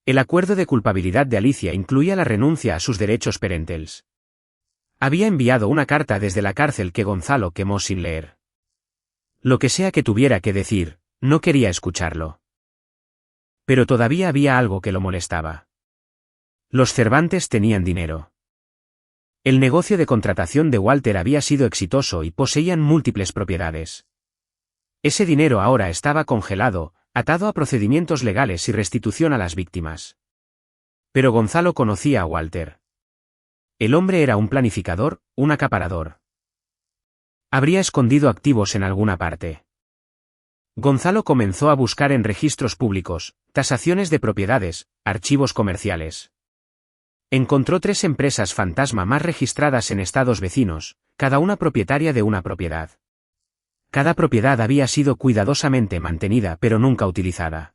Speaker 1: El acuerdo de culpabilidad de Alicia incluía la renuncia a sus derechos parentales. Había enviado una carta desde la cárcel que Gonzalo quemó sin leer. Lo que sea que tuviera que decir, no quería escucharlo. Pero todavía había algo que lo molestaba. Los Cervantes tenían dinero. El negocio de contratación de Walter había sido exitoso y poseían múltiples propiedades. Ese dinero ahora estaba congelado, atado a procedimientos legales y restitución a las víctimas. Pero Gonzalo conocía a Walter. El hombre era un planificador, un acaparador. Habría escondido activos en alguna parte. Gonzalo comenzó a buscar en registros públicos, tasaciones de propiedades, archivos comerciales. Encontró 3 empresas fantasma más registradas en estados vecinos, cada una propietaria de una propiedad. Cada propiedad había sido cuidadosamente mantenida pero nunca utilizada.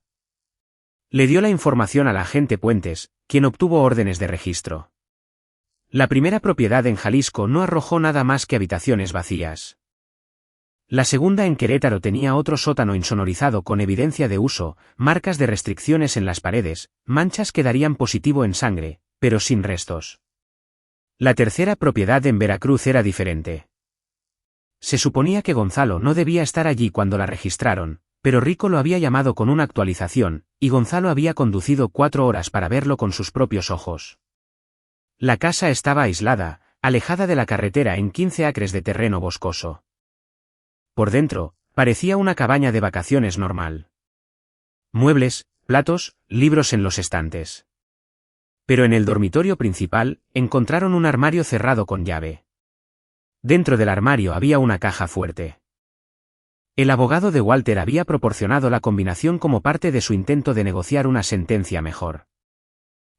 Speaker 1: Le dio la información al agente Puentes, quien obtuvo órdenes de registro. La primera propiedad en Jalisco no arrojó nada más que habitaciones vacías. La segunda en Querétaro tenía otro sótano insonorizado con evidencia de uso, marcas de restricciones en las paredes, manchas que darían positivo en sangre, pero sin restos. La tercera propiedad en Veracruz era diferente. Se suponía que Gonzalo no debía estar allí cuando la registraron, pero Rico lo había llamado con una actualización, y Gonzalo había conducido 4 horas para verlo con sus propios ojos. La casa estaba aislada, alejada de la carretera en 15 acres de terreno boscoso. Por dentro, parecía una cabaña de vacaciones normal. Muebles, platos, libros en los estantes. Pero en el dormitorio principal, encontraron un armario cerrado con llave. Dentro del armario había una caja fuerte. El abogado de Walter había proporcionado la combinación como parte de su intento de negociar una sentencia mejor.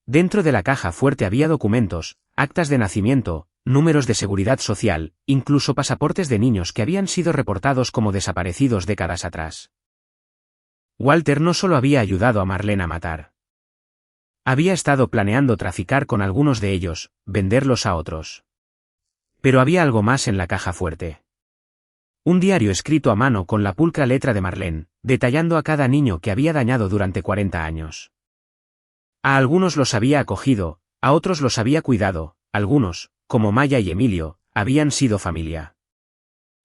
Speaker 1: Dentro de la caja fuerte había documentos, actas de nacimiento, números de seguridad social, incluso pasaportes de niños que habían sido reportados como desaparecidos décadas atrás. Walter no solo había ayudado a Marlene a matar. Había estado planeando traficar con algunos de ellos, venderlos a otros. Pero había algo más en la caja fuerte. Un diario escrito a mano con la pulcra letra de Marlene, detallando a cada niño que había dañado durante 40 años. A algunos los había acogido, a otros los había cuidado, algunos, como Maya y Emilio, habían sido familia.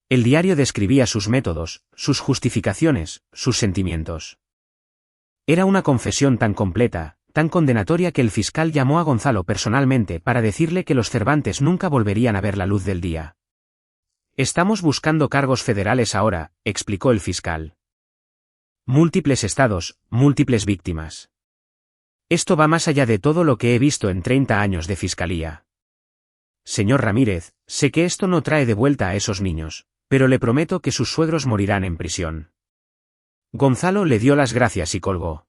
Speaker 1: El diario describía sus métodos, sus justificaciones, sus sentimientos. Era una confesión tan completa, tan condenatoria que el fiscal llamó a Gonzalo personalmente para decirle que los Cervantes nunca volverían a ver la luz del día. Estamos buscando cargos federales ahora, explicó el fiscal. Múltiples estados, múltiples víctimas. Esto va más allá de todo lo que he visto en 30 años de fiscalía. Señor Ramírez, sé que esto no trae de vuelta a esos niños, pero le prometo que sus suegros morirán en prisión. Gonzalo le dio las gracias y colgó.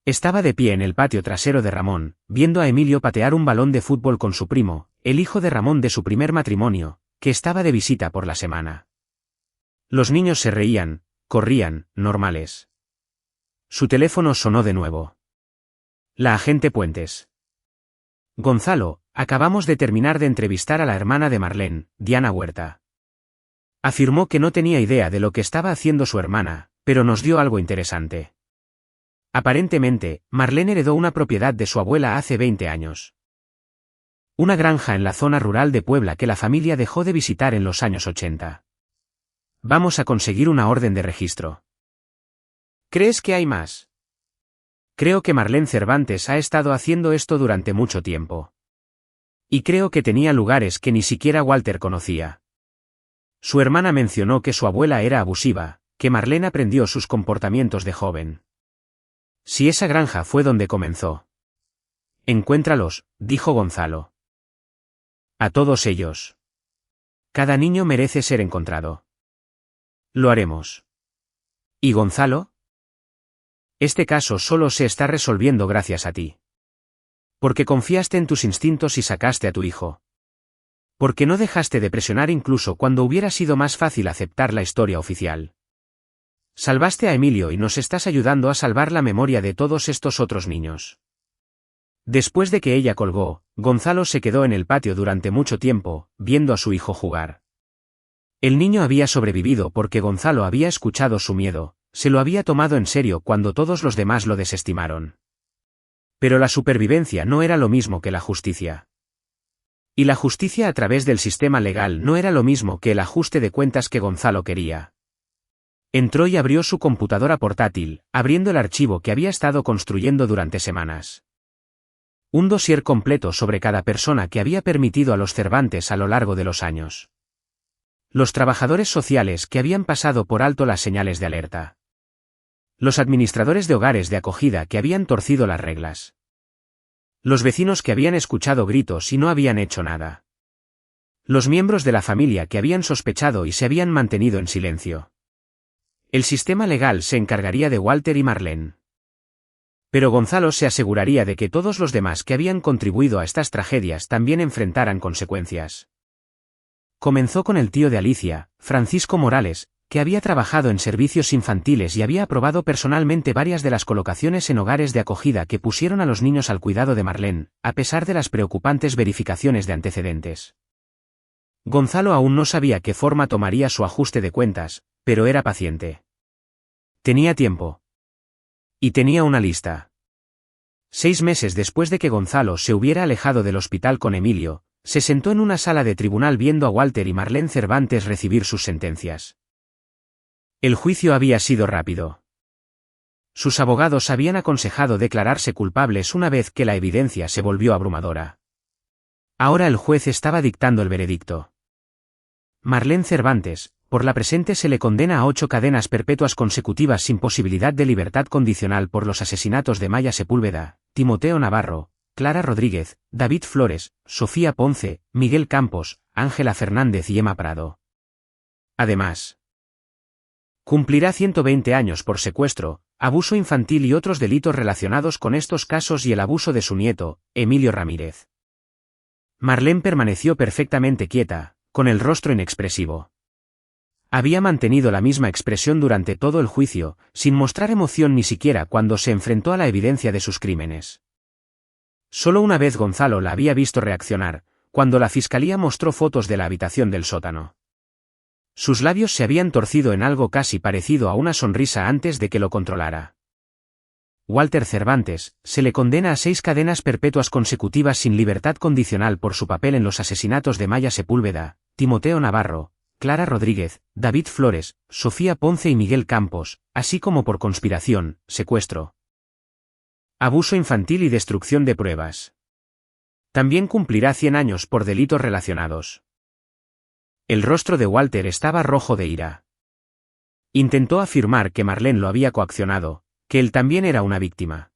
Speaker 1: Estaba de pie en el patio trasero de Ramón, viendo a Emilio patear un balón de fútbol con su primo, el hijo de Ramón de su primer matrimonio, que estaba de visita por la semana. Los niños se reían, corrían, normales. Su teléfono sonó de nuevo. La agente Puentes. Gonzalo, acabamos de terminar de entrevistar a la hermana de Marlene, Diana Huerta. Afirmó que no tenía idea de lo que estaba haciendo su hermana, pero nos dio algo interesante. Aparentemente, Marlene heredó una propiedad de su abuela hace 20 años. Una granja en la zona rural de Puebla que la familia dejó de visitar en los años 80. Vamos a conseguir una orden de registro. ¿Crees que hay más? Creo que Marlene Cervantes ha estado haciendo esto durante mucho tiempo. Y creo que tenía lugares que ni siquiera Walter conocía. Su hermana mencionó que su abuela era abusiva, que Marlene aprendió sus comportamientos de joven. Si esa granja fue donde comenzó. Encuéntralos, dijo Gonzalo. A todos ellos. Cada niño merece ser encontrado. Lo haremos. ¿Y Gonzalo? Este caso solo se está resolviendo gracias a ti. Porque confiaste en tus instintos y sacaste a tu hijo. Porque no dejaste de presionar incluso cuando hubiera sido más fácil aceptar la historia oficial. Salvaste a Emilio y nos estás ayudando a salvar la memoria de todos estos otros niños. Después de que ella colgó, Gonzalo se quedó en el patio durante mucho tiempo, viendo a su hijo jugar. El niño había sobrevivido porque Gonzalo había escuchado su miedo, se lo había tomado en serio cuando todos los demás lo desestimaron. Pero la supervivencia no era lo mismo que la justicia. Y la justicia a través del sistema legal no era lo mismo que el ajuste de cuentas que Gonzalo quería. Entró y abrió su computadora portátil, abriendo el archivo que había estado construyendo durante semanas. Un dossier completo sobre cada persona que había permitido a los Cervantes a lo largo de los años. Los trabajadores sociales que habían pasado por alto las señales de alerta. Los administradores de hogares de acogida que habían torcido las reglas. Los vecinos que habían escuchado gritos y no habían hecho nada. Los miembros de la familia que habían sospechado y se habían mantenido en silencio. El sistema legal se encargaría de Walter y Marlene. Pero Gonzalo se aseguraría de que todos los demás que habían contribuido a estas tragedias también enfrentaran consecuencias. Comenzó con el tío de Alicia, Francisco Morales, que había trabajado en servicios infantiles y había aprobado personalmente varias de las colocaciones en hogares de acogida que pusieron a los niños al cuidado de Marlene, a pesar de las preocupantes verificaciones de antecedentes. Gonzalo aún no sabía qué forma tomaría su ajuste de cuentas, pero era paciente. Tenía tiempo. Y tenía una lista. 6 meses después de que Gonzalo se hubiera alejado del hospital con Emilio, se sentó en una sala de tribunal viendo a Walter y Marlene Cervantes recibir sus sentencias. El juicio había sido rápido. Sus abogados habían aconsejado declararse culpables una vez que la evidencia se volvió abrumadora. Ahora el juez estaba dictando el veredicto. Marlene Cervantes, por la presente se le condena a 8 cadenas perpetuas consecutivas sin posibilidad de libertad condicional por los asesinatos de Maya Sepúlveda, Timoteo Navarro, Clara Rodríguez, David Flores, Sofía Ponce, Miguel Campos, Ángela Fernández y Emma Prado. Además, cumplirá 120 años por secuestro, abuso infantil y otros delitos relacionados con estos casos y el abuso de su nieto, Emilio Ramírez. Marlene permaneció perfectamente quieta, con el rostro inexpresivo. Había mantenido la misma expresión durante todo el juicio, sin mostrar emoción ni siquiera cuando se enfrentó a la evidencia de sus crímenes. Solo una vez Gonzalo la había visto reaccionar, cuando la fiscalía mostró fotos de la habitación del sótano. Sus labios se habían torcido en algo casi parecido a una sonrisa antes de que lo controlara. Walter Cervantes, se le condena a 6 cadenas perpetuas consecutivas sin libertad condicional por su papel en los asesinatos de Maya Sepúlveda, Timoteo Navarro, Clara Rodríguez, David Flores, Sofía Ponce y Miguel Campos, así como por conspiración, secuestro, abuso infantil y destrucción de pruebas. También cumplirá 100 años por delitos relacionados. El rostro de Walter estaba rojo de ira. Intentó afirmar que Marlene lo había coaccionado, que él también era una víctima.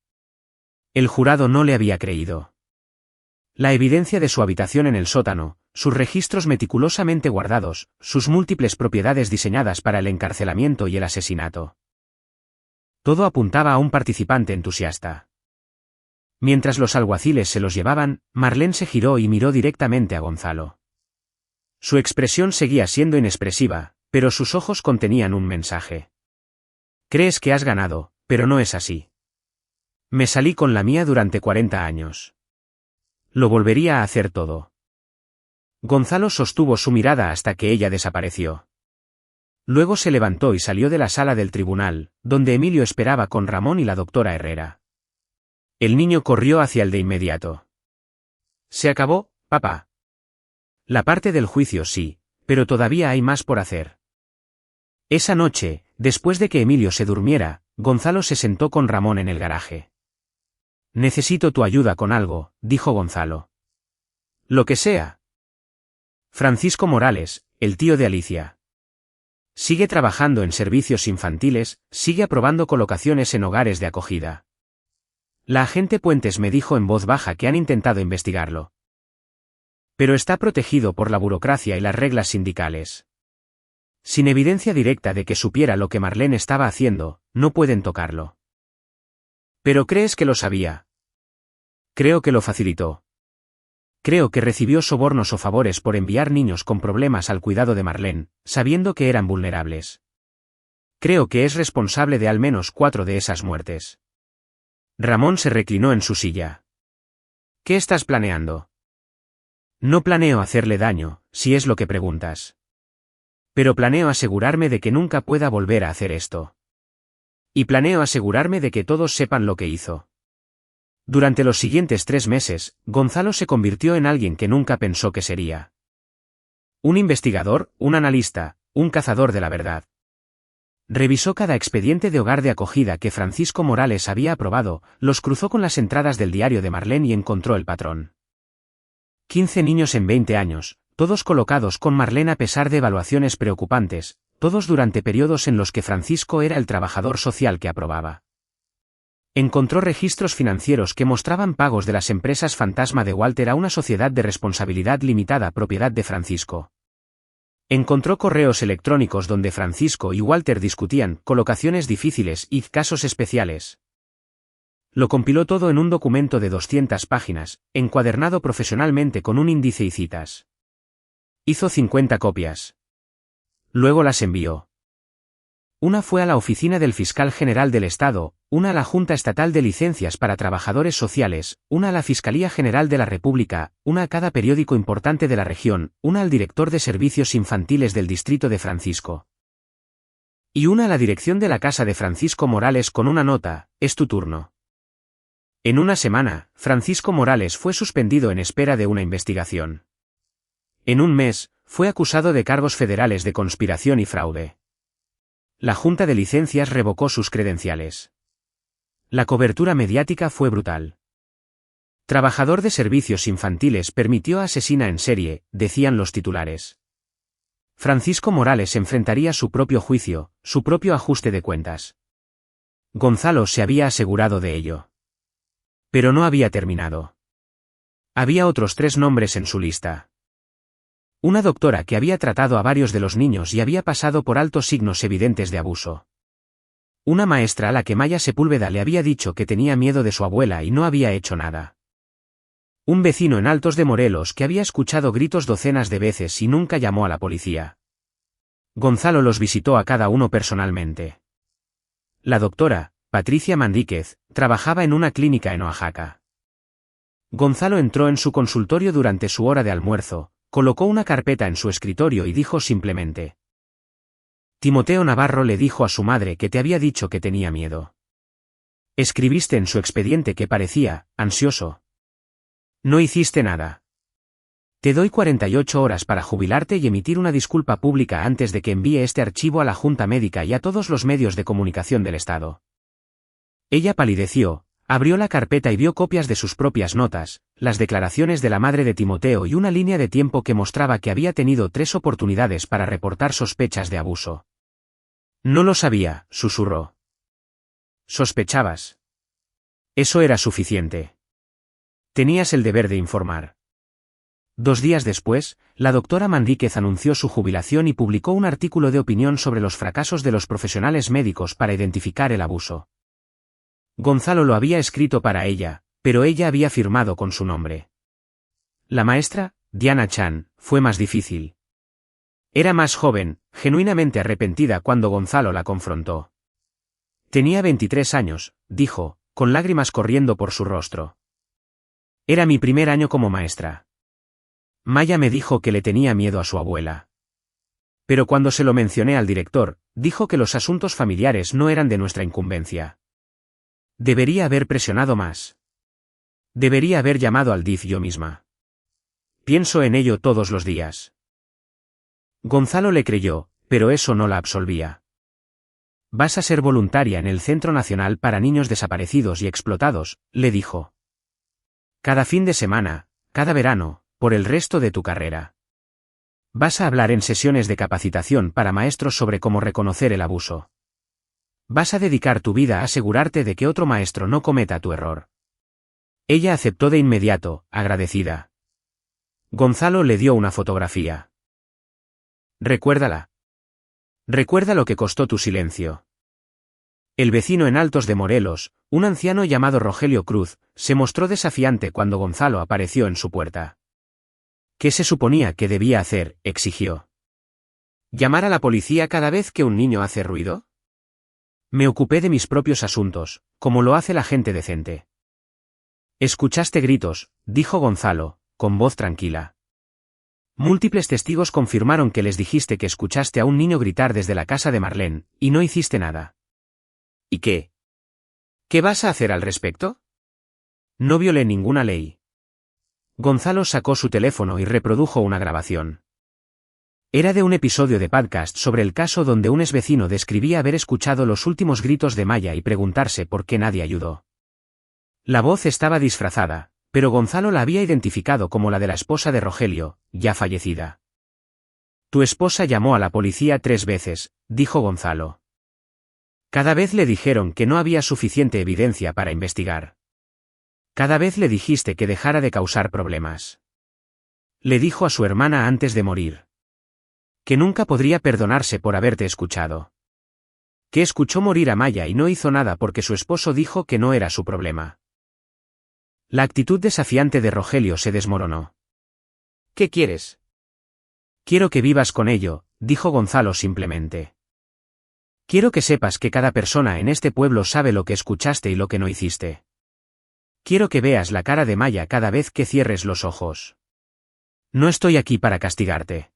Speaker 1: El jurado no le había creído. La evidencia de su habitación en el sótano, sus registros meticulosamente guardados, sus múltiples propiedades diseñadas para el encarcelamiento y el asesinato. Todo apuntaba a un participante entusiasta. Mientras los alguaciles se los llevaban, Marlene se giró y miró directamente a Gonzalo. Su expresión seguía siendo inexpresiva, pero sus ojos contenían un mensaje. Crees que has ganado, pero no es así. Me salí con la mía durante 40 años. Lo volvería a hacer todo. Gonzalo sostuvo su mirada hasta que ella desapareció. Luego se levantó y salió de la sala del tribunal, donde Emilio esperaba con Ramón y la doctora Herrera. El niño corrió hacia él de inmediato. «¿Se acabó, papá?» «La parte del juicio sí, pero todavía hay más por hacer». Esa noche, después de que Emilio se durmiera, Gonzalo se sentó con Ramón en el garaje. «Necesito tu ayuda con algo», dijo Gonzalo. «Lo que sea». Francisco Morales, el tío de Alicia. Sigue trabajando en servicios infantiles, sigue aprobando colocaciones en hogares de acogida. La agente Puentes me dijo en voz baja que han intentado investigarlo. Pero está protegido por la burocracia y las reglas sindicales. Sin evidencia directa de que supiera lo que Marlene estaba haciendo, no pueden tocarlo. ¿Pero crees que lo sabía? Creo que lo facilitó. Creo que recibió sobornos o favores por enviar niños con problemas al cuidado de Marlene, sabiendo que eran vulnerables. Creo que es responsable de al menos 4 de esas muertes. Ramón se reclinó en su silla. ¿Qué estás planeando? No planeo hacerle daño, si es lo que preguntas. Pero planeo asegurarme de que nunca pueda volver a hacer esto. Y planeo asegurarme de que todos sepan lo que hizo. Durante los siguientes 3 meses, Gonzalo se convirtió en alguien que nunca pensó que sería. Un investigador, un analista, un cazador de la verdad. Revisó cada expediente de hogar de acogida que Francisco Morales había aprobado, los cruzó con las entradas del diario de Marlene y encontró el patrón. 15 niños en 20 años, todos colocados con Marlene a pesar de evaluaciones preocupantes, todos durante periodos en los que Francisco era el trabajador social que aprobaba. Encontró registros financieros que mostraban pagos de las empresas fantasma de Walter a una sociedad de responsabilidad limitada propiedad de Francisco. Encontró correos electrónicos donde Francisco y Walter discutían colocaciones difíciles y casos especiales. Lo compiló todo en un documento de 200 páginas, encuadernado profesionalmente con un índice y citas. Hizo 50 copias. Luego las envió. Una fue a la oficina del fiscal general del Estado, una a la Junta Estatal de Licencias para Trabajadores Sociales, una a la Fiscalía General de la República, una a cada periódico importante de la región, una al director de servicios infantiles del distrito de Francisco. Y una a la dirección de la casa de Francisco Morales con una nota: «Es tu turno». En una semana, Francisco Morales fue suspendido en espera de una investigación. En un mes, fue acusado de cargos federales de conspiración y fraude. La Junta de Licencias revocó sus credenciales. La cobertura mediática fue brutal. Trabajador de servicios infantiles permitió asesina en serie, decían los titulares. Francisco Morales enfrentaría su propio juicio, su propio ajuste de cuentas. Gonzalo se había asegurado de ello. Pero no había terminado. Había otros 3 nombres en su lista. Una doctora que había tratado a varios de los niños y había pasado por alto signos evidentes de abuso. Una maestra a la que Maya Sepúlveda le había dicho que tenía miedo de su abuela y no había hecho nada. Un vecino en Altos de Morelos que había escuchado gritos docenas de veces y nunca llamó a la policía. Gonzalo los visitó a cada uno personalmente. La doctora, Patricia Mandíquez, trabajaba en una clínica en Oaxaca. Gonzalo entró en su consultorio durante su hora de almuerzo, colocó una carpeta en su escritorio y dijo simplemente: «Timoteo Navarro le dijo a su madre que te había dicho que tenía miedo. Escribiste en su expediente que parecía ansioso. No hiciste nada. Te doy 48 horas para jubilarte y emitir una disculpa pública antes de que envíe este archivo a la Junta Médica y a todos los medios de comunicación del Estado». Ella palideció, abrió la carpeta y vio copias de sus propias notas, las declaraciones de la madre de Timoteo y una línea de tiempo que mostraba que había tenido 3 oportunidades para reportar sospechas de abuso. «No lo sabía», susurró. «Sospechabas. Eso era suficiente. Tenías el deber de informar». 2 días después, la doctora Mandíquez anunció su jubilación y publicó un artículo de opinión sobre los fracasos de los profesionales médicos para identificar el abuso. Gonzalo lo había escrito para ella, pero ella había firmado con su nombre. La maestra, Diana Chan, fue más difícil. Era más joven, genuinamente arrepentida cuando Gonzalo la confrontó. Tenía 23 años, dijo, con lágrimas corriendo por su rostro. Era mi primer año como maestra. Maya me dijo que le tenía miedo a su abuela. Pero cuando se lo mencioné al director, dijo que los asuntos familiares no eran de nuestra incumbencia. Debería haber presionado más. Debería haber llamado al DIF yo misma. Pienso en ello todos los días. Gonzalo le creyó, pero eso no la absolvía. Vas a ser voluntaria en el Centro Nacional para Niños Desaparecidos y Explotados, le dijo. Cada fin de semana, cada verano, por el resto de tu carrera. Vas a hablar en sesiones de capacitación para maestros sobre cómo reconocer el abuso. Vas a dedicar tu vida a asegurarte de que otro maestro no cometa tu error. Ella aceptó de inmediato, agradecida. Gonzalo le dio una fotografía. Recuérdala. Recuerda lo que costó tu silencio. El vecino en Altos de Morelos, un anciano llamado Rogelio Cruz, se mostró desafiante cuando Gonzalo apareció en su puerta. ¿Qué se suponía que debía hacer?, exigió. ¿Llamar a la policía cada vez que un niño hace ruido? Me ocupé de mis propios asuntos, como lo hace la gente decente. Escuchaste gritos, dijo Gonzalo, con voz tranquila. Múltiples testigos confirmaron que les dijiste que escuchaste a un niño gritar desde la casa de Marlene, y no hiciste nada. ¿Y qué? ¿Qué vas a hacer al respecto? No violé ninguna ley. Gonzalo sacó su teléfono y reprodujo una grabación. Era de un episodio de podcast sobre el caso donde un exvecino describía haber escuchado los últimos gritos de Maya y preguntarse por qué nadie ayudó. La voz estaba disfrazada, pero Gonzalo la había identificado como la de la esposa de Rogelio, ya fallecida. Tu esposa llamó a la policía 3 veces, dijo Gonzalo. Cada vez le dijeron que no había suficiente evidencia para investigar. Cada vez le dijiste que dejara de causar problemas. Le dijo a su hermana antes de morir. Que nunca podría perdonarse por haberte escuchado. Que escuchó morir a Maya y no hizo nada porque su esposo dijo que no era su problema. La actitud desafiante de Rogelio se desmoronó. ¿Qué quieres? Quiero que vivas con ello, dijo Gonzalo simplemente. Quiero que sepas que cada persona en este pueblo sabe lo que escuchaste y lo que no hiciste. Quiero que veas la cara de Maya cada vez que cierres los ojos. No estoy aquí para castigarte.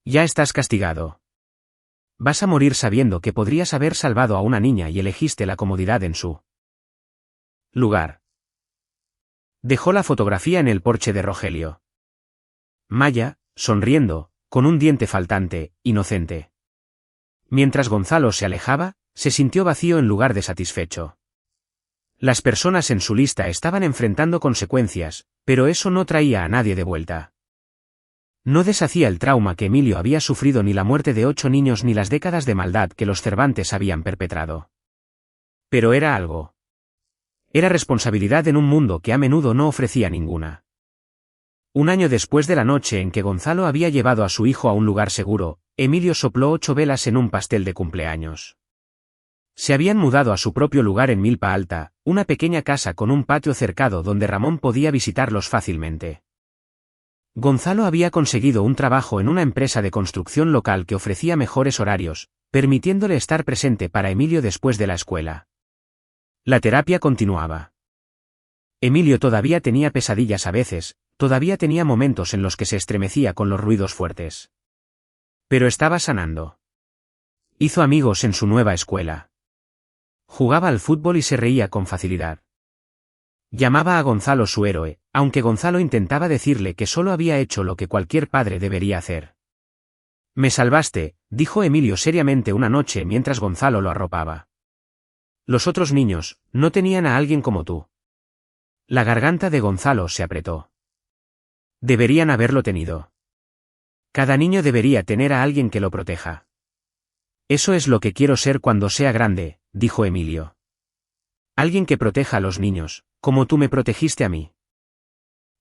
Speaker 1: Ya estás castigado. Vas a morir sabiendo que podrías haber salvado a una niña y elegiste la comodidad en su lugar. Dejó la fotografía en el porche de Rogelio. Maya, sonriendo, con un diente faltante, inocente. Mientras Gonzalo se alejaba, se sintió vacío en lugar de satisfecho. Las personas en su lista estaban enfrentando consecuencias, pero eso no traía a nadie de vuelta. No deshacía el trauma que Emilio había sufrido ni la muerte de 8 niños ni las décadas de maldad que los Cervantes habían perpetrado. Pero era algo. Era responsabilidad en un mundo que a menudo no ofrecía ninguna. Un año después de la noche en que Gonzalo había llevado a su hijo a un lugar seguro, Emilio sopló 8 velas en un pastel de cumpleaños. Se habían mudado a su propio lugar en Milpa Alta, una pequeña casa con un patio cercado donde Ramón podía visitarlos fácilmente. Gonzalo había conseguido un trabajo en una empresa de construcción local que ofrecía mejores horarios, permitiéndole estar presente para Emilio después de la escuela. La terapia continuaba. Emilio todavía tenía pesadillas a veces, todavía tenía momentos en los que se estremecía con los ruidos fuertes. Pero estaba sanando. Hizo amigos en su nueva escuela. Jugaba al fútbol y se reía con facilidad. Llamaba a Gonzalo su héroe, aunque Gonzalo intentaba decirle que solo había hecho lo que cualquier padre debería hacer. Me salvaste, dijo Emilio seriamente una noche mientras Gonzalo lo arropaba. Los otros niños, no tenían a alguien como tú. La garganta de Gonzalo se apretó. Deberían haberlo tenido. Cada niño debería tener a alguien que lo proteja. Eso es lo que quiero ser cuando sea grande, dijo Emilio. Alguien que proteja a los niños, como tú me protegiste a mí.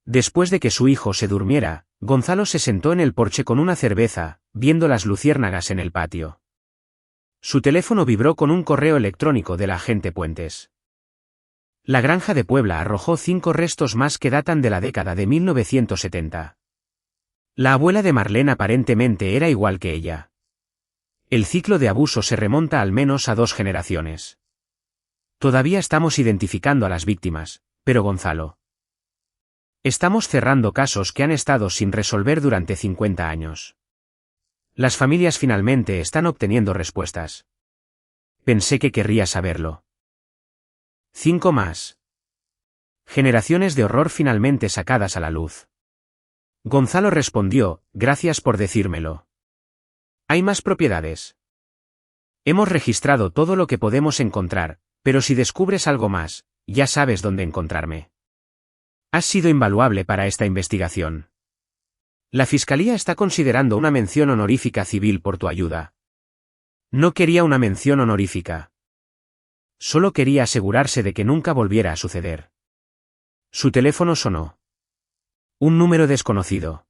Speaker 1: Después de que su hijo se durmiera, Gonzalo se sentó en el porche con una cerveza, viendo las luciérnagas en el patio. Su teléfono vibró con un correo electrónico de la agente Puentes. La granja de Puebla arrojó 5 restos más que datan de la década de 1970. La abuela de Marlene aparentemente era igual que ella. El ciclo de abuso se remonta al menos a 2 generaciones. Todavía estamos identificando a las víctimas, pero Gonzalo. Estamos cerrando casos que han estado sin resolver durante 50 años. Las familias finalmente están obteniendo respuestas. Pensé que querrías saberlo. 5 más. Generaciones de horror finalmente sacadas a la luz. Gonzalo respondió, gracias por decírmelo. Hay más propiedades. Hemos registrado todo lo que podemos encontrar, pero si descubres algo más, ya sabes dónde encontrarme. Has sido invaluable para esta investigación. La Fiscalía está considerando una mención honorífica civil por tu ayuda. No quería una mención honorífica. Solo quería asegurarse de que nunca volviera a suceder. Su teléfono sonó. Un número desconocido.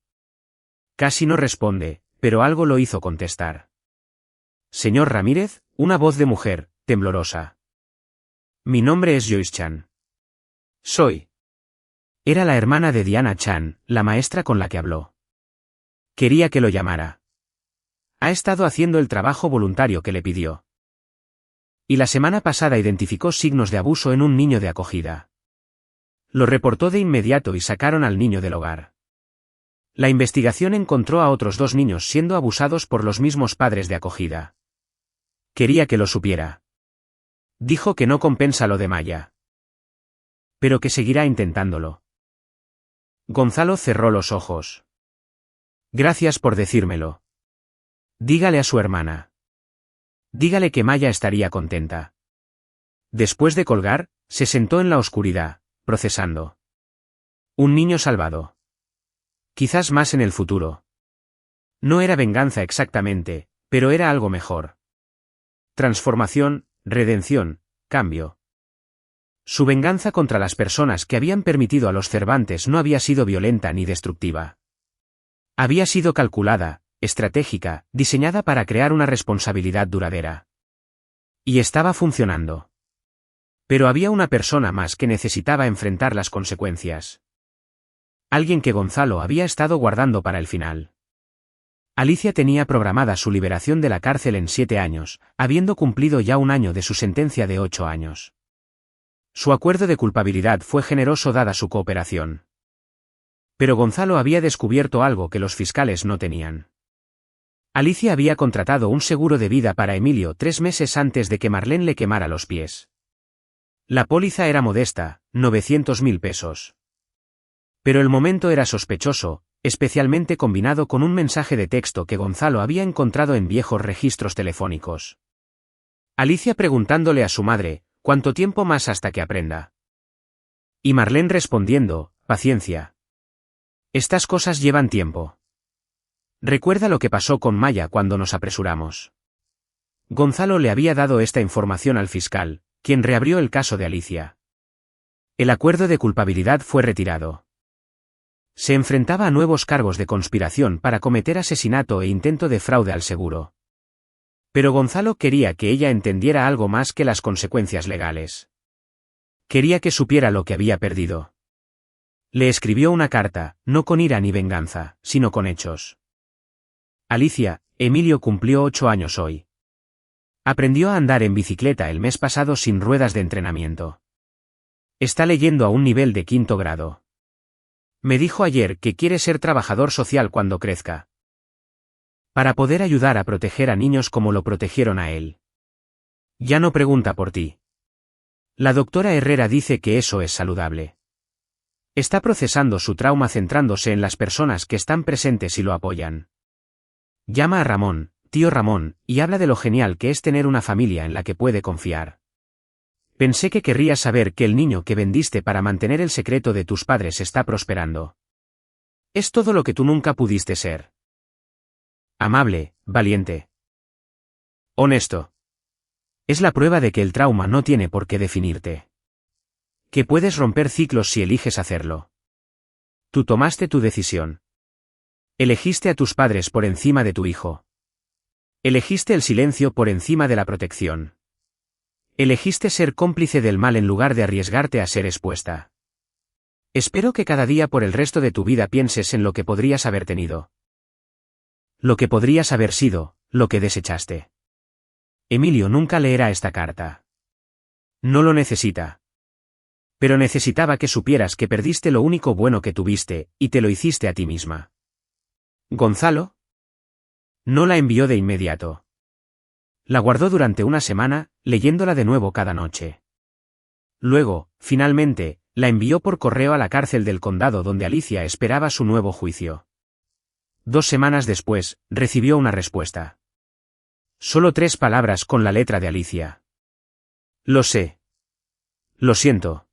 Speaker 1: Casi no responde, pero algo lo hizo contestar. Señor Ramírez, una voz de mujer, temblorosa. Mi nombre es Joyce Chan. Soy. Era la hermana de Diana Chan, la maestra con la que habló. Quería que lo llamara. Ha estado haciendo el trabajo voluntario que le pidió. Y la semana pasada identificó signos de abuso en un niño de acogida. Lo reportó de inmediato y sacaron al niño del hogar. La investigación encontró a otros 2 niños siendo abusados por los mismos padres de acogida. Quería que lo supiera. Dijo que no compensa lo de Maya. Pero que seguirá intentándolo. Gonzalo cerró los ojos. Gracias por decírmelo. Dígale a su hermana. Dígale que Maya estaría contenta. Después de colgar, se sentó en la oscuridad, procesando. Un niño salvado. Quizás más en el futuro. No era venganza exactamente, pero era algo mejor. Transformación, redención, cambio. Su venganza contra las personas que habían permitido a los Cervantes no había sido violenta ni destructiva. Había sido calculada, estratégica, diseñada para crear una responsabilidad duradera. Y estaba funcionando. Pero había una persona más que necesitaba enfrentar las consecuencias. Alguien que Gonzalo había estado guardando para el final. Alicia tenía programada su liberación de la cárcel en 7 años, habiendo cumplido ya 1 año de su sentencia de 8 años. Su acuerdo de culpabilidad fue generoso dada su cooperación. Pero Gonzalo había descubierto algo que los fiscales no tenían. Alicia había contratado un seguro de vida para Emilio 3 meses antes de que Marlene le quemara los pies. La póliza era modesta, 900.000 pesos. Pero el momento era sospechoso, especialmente combinado con un mensaje de texto que Gonzalo había encontrado en viejos registros telefónicos. Alicia preguntándole a su madre, ¿cuánto tiempo más hasta que aprenda? Y Marlene respondiendo, paciencia. Estas cosas llevan tiempo. Recuerda lo que pasó con Maya cuando nos apresuramos. Gonzalo le había dado esta información al fiscal, quien reabrió el caso de Alicia. El acuerdo de culpabilidad fue retirado. Se enfrentaba a nuevos cargos de conspiración para cometer asesinato e intento de fraude al seguro. Pero Gonzalo quería que ella entendiera algo más que las consecuencias legales. Quería que supiera lo que había perdido. Le escribió una carta, no con ira ni venganza, sino con hechos. Alicia, Emilio cumplió 8 años hoy. Aprendió a andar en bicicleta el mes pasado sin ruedas de entrenamiento. Está leyendo a un nivel de 5º grado. Me dijo ayer que quiere ser trabajador social cuando crezca. Para poder ayudar a proteger a niños como lo protegieron a él. Ya no pregunta por ti. La doctora Herrera dice que eso es saludable. Está procesando su trauma centrándose en las personas que están presentes y lo apoyan. Llama a Ramón, tío Ramón, y habla de lo genial que es tener una familia en la que puede confiar. Pensé que querrías saber que el niño que vendiste para mantener el secreto de tus padres está prosperando. Es todo lo que tú nunca pudiste ser. Amable, valiente. Honesto. Es la prueba de que el trauma no tiene por qué definirte. Que puedes romper ciclos si eliges hacerlo. Tú tomaste tu decisión. Elegiste a tus padres por encima de tu hijo. Elegiste el silencio por encima de la protección. Elegiste ser cómplice del mal en lugar de arriesgarte a ser expuesta. Espero que cada día por el resto de tu vida pienses en lo que podrías haber tenido. Lo que podrías haber sido, lo que desechaste. Emilio nunca leerá esta carta. No lo necesita. Pero necesitaba que supieras que perdiste lo único bueno que tuviste, y te lo hiciste a ti misma. ¿Gonzalo? No la envió de inmediato. La guardó durante una semana, leyéndola de nuevo cada noche. Luego, finalmente, la envió por correo a la cárcel del condado donde Alicia esperaba su nuevo juicio. 2 semanas después, recibió una respuesta. Solo 3 palabras con la letra de Alicia. Lo sé. Lo siento.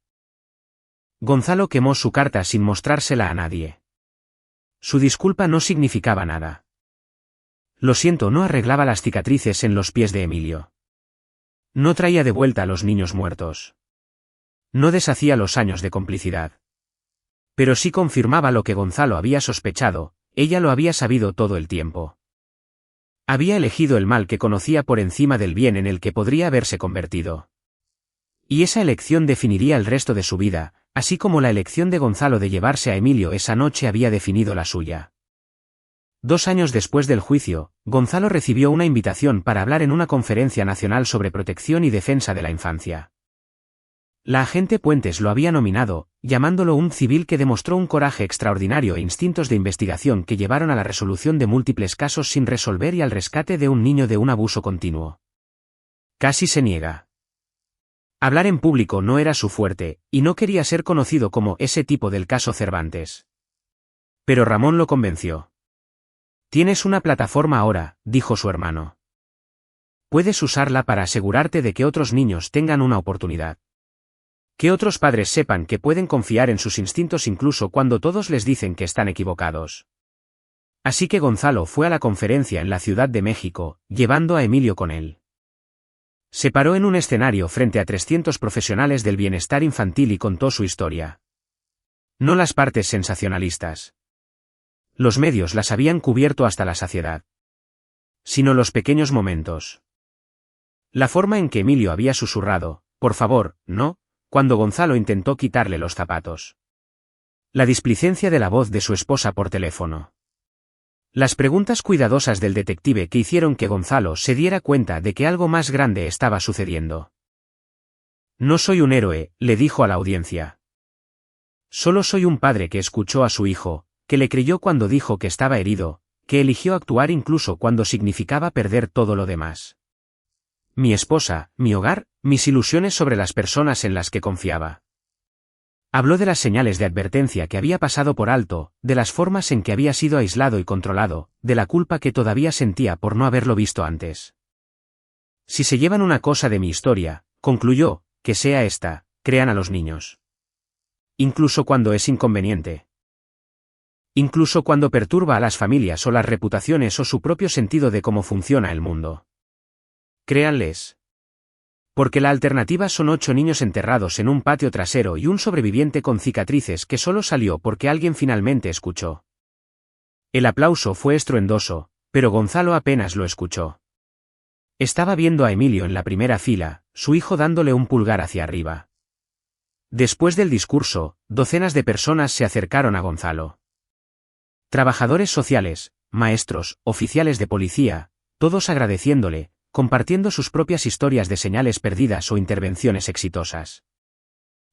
Speaker 1: Gonzalo quemó su carta sin mostrársela a nadie. Su disculpa no significaba nada. Lo siento no arreglaba las cicatrices en los pies de Emilio. No traía de vuelta a los niños muertos. No deshacía los años de complicidad. Pero sí confirmaba lo que Gonzalo había sospechado, ella lo había sabido todo el tiempo. Había elegido el mal que conocía por encima del bien en el que podría haberse convertido. Y esa elección definiría el resto de su vida, así como la elección de Gonzalo de llevarse a Emilio esa noche había definido la suya. 2 años después del juicio, Gonzalo recibió una invitación para hablar en una conferencia nacional sobre protección y defensa de la infancia. La agente Puentes lo había nominado, llamándolo un civil que demostró un coraje extraordinario e instintos de investigación que llevaron a la resolución de múltiples casos sin resolver y al rescate de un niño de un abuso continuo. Casi se niega. Hablar en público no era su fuerte, y no quería ser conocido como ese tipo del caso Cervantes. Pero Ramón lo convenció. Tienes una plataforma ahora, dijo su hermano. Puedes usarla para asegurarte de que otros niños tengan una oportunidad. Que otros padres sepan que pueden confiar en sus instintos incluso cuando todos les dicen que están equivocados. Así que Gonzalo fue a la conferencia en la Ciudad de México, llevando a Emilio con él. Se paró en un escenario frente a 300 profesionales del bienestar infantil y contó su historia. No las partes sensacionalistas. Los medios las habían cubierto hasta la saciedad. Sino los pequeños momentos. La forma en que Emilio había susurrado, por favor, no, cuando Gonzalo intentó quitarle los zapatos. La displicencia de la voz de su esposa por teléfono. Las preguntas cuidadosas del detective que hicieron que Gonzalo se diera cuenta de que algo más grande estaba sucediendo. No soy un héroe, le dijo a la audiencia. Solo soy un padre que escuchó a su hijo, que le creyó cuando dijo que estaba herido, que eligió actuar incluso cuando significaba perder todo lo demás. Mi esposa, mi hogar, mis ilusiones sobre las personas en las que confiaba. Habló de las señales de advertencia que había pasado por alto, de las formas en que había sido aislado y controlado, de la culpa que todavía sentía por no haberlo visto antes. Si se llevan una cosa de mi historia, concluyó, que sea esta, crean a los niños. Incluso cuando es inconveniente. Incluso cuando perturba a las familias o las reputaciones o su propio sentido de cómo funciona el mundo. Créanles. Porque la alternativa son 8 niños enterrados en un patio trasero y un sobreviviente con cicatrices que solo salió porque alguien finalmente escuchó. El aplauso fue estruendoso, pero Gonzalo apenas lo escuchó. Estaba viendo a Emilio en la primera fila, su hijo dándole un pulgar hacia arriba. Después del discurso, docenas de personas se acercaron a Gonzalo. Trabajadores sociales, maestros, oficiales de policía, todos agradeciéndole, compartiendo sus propias historias de señales perdidas o intervenciones exitosas.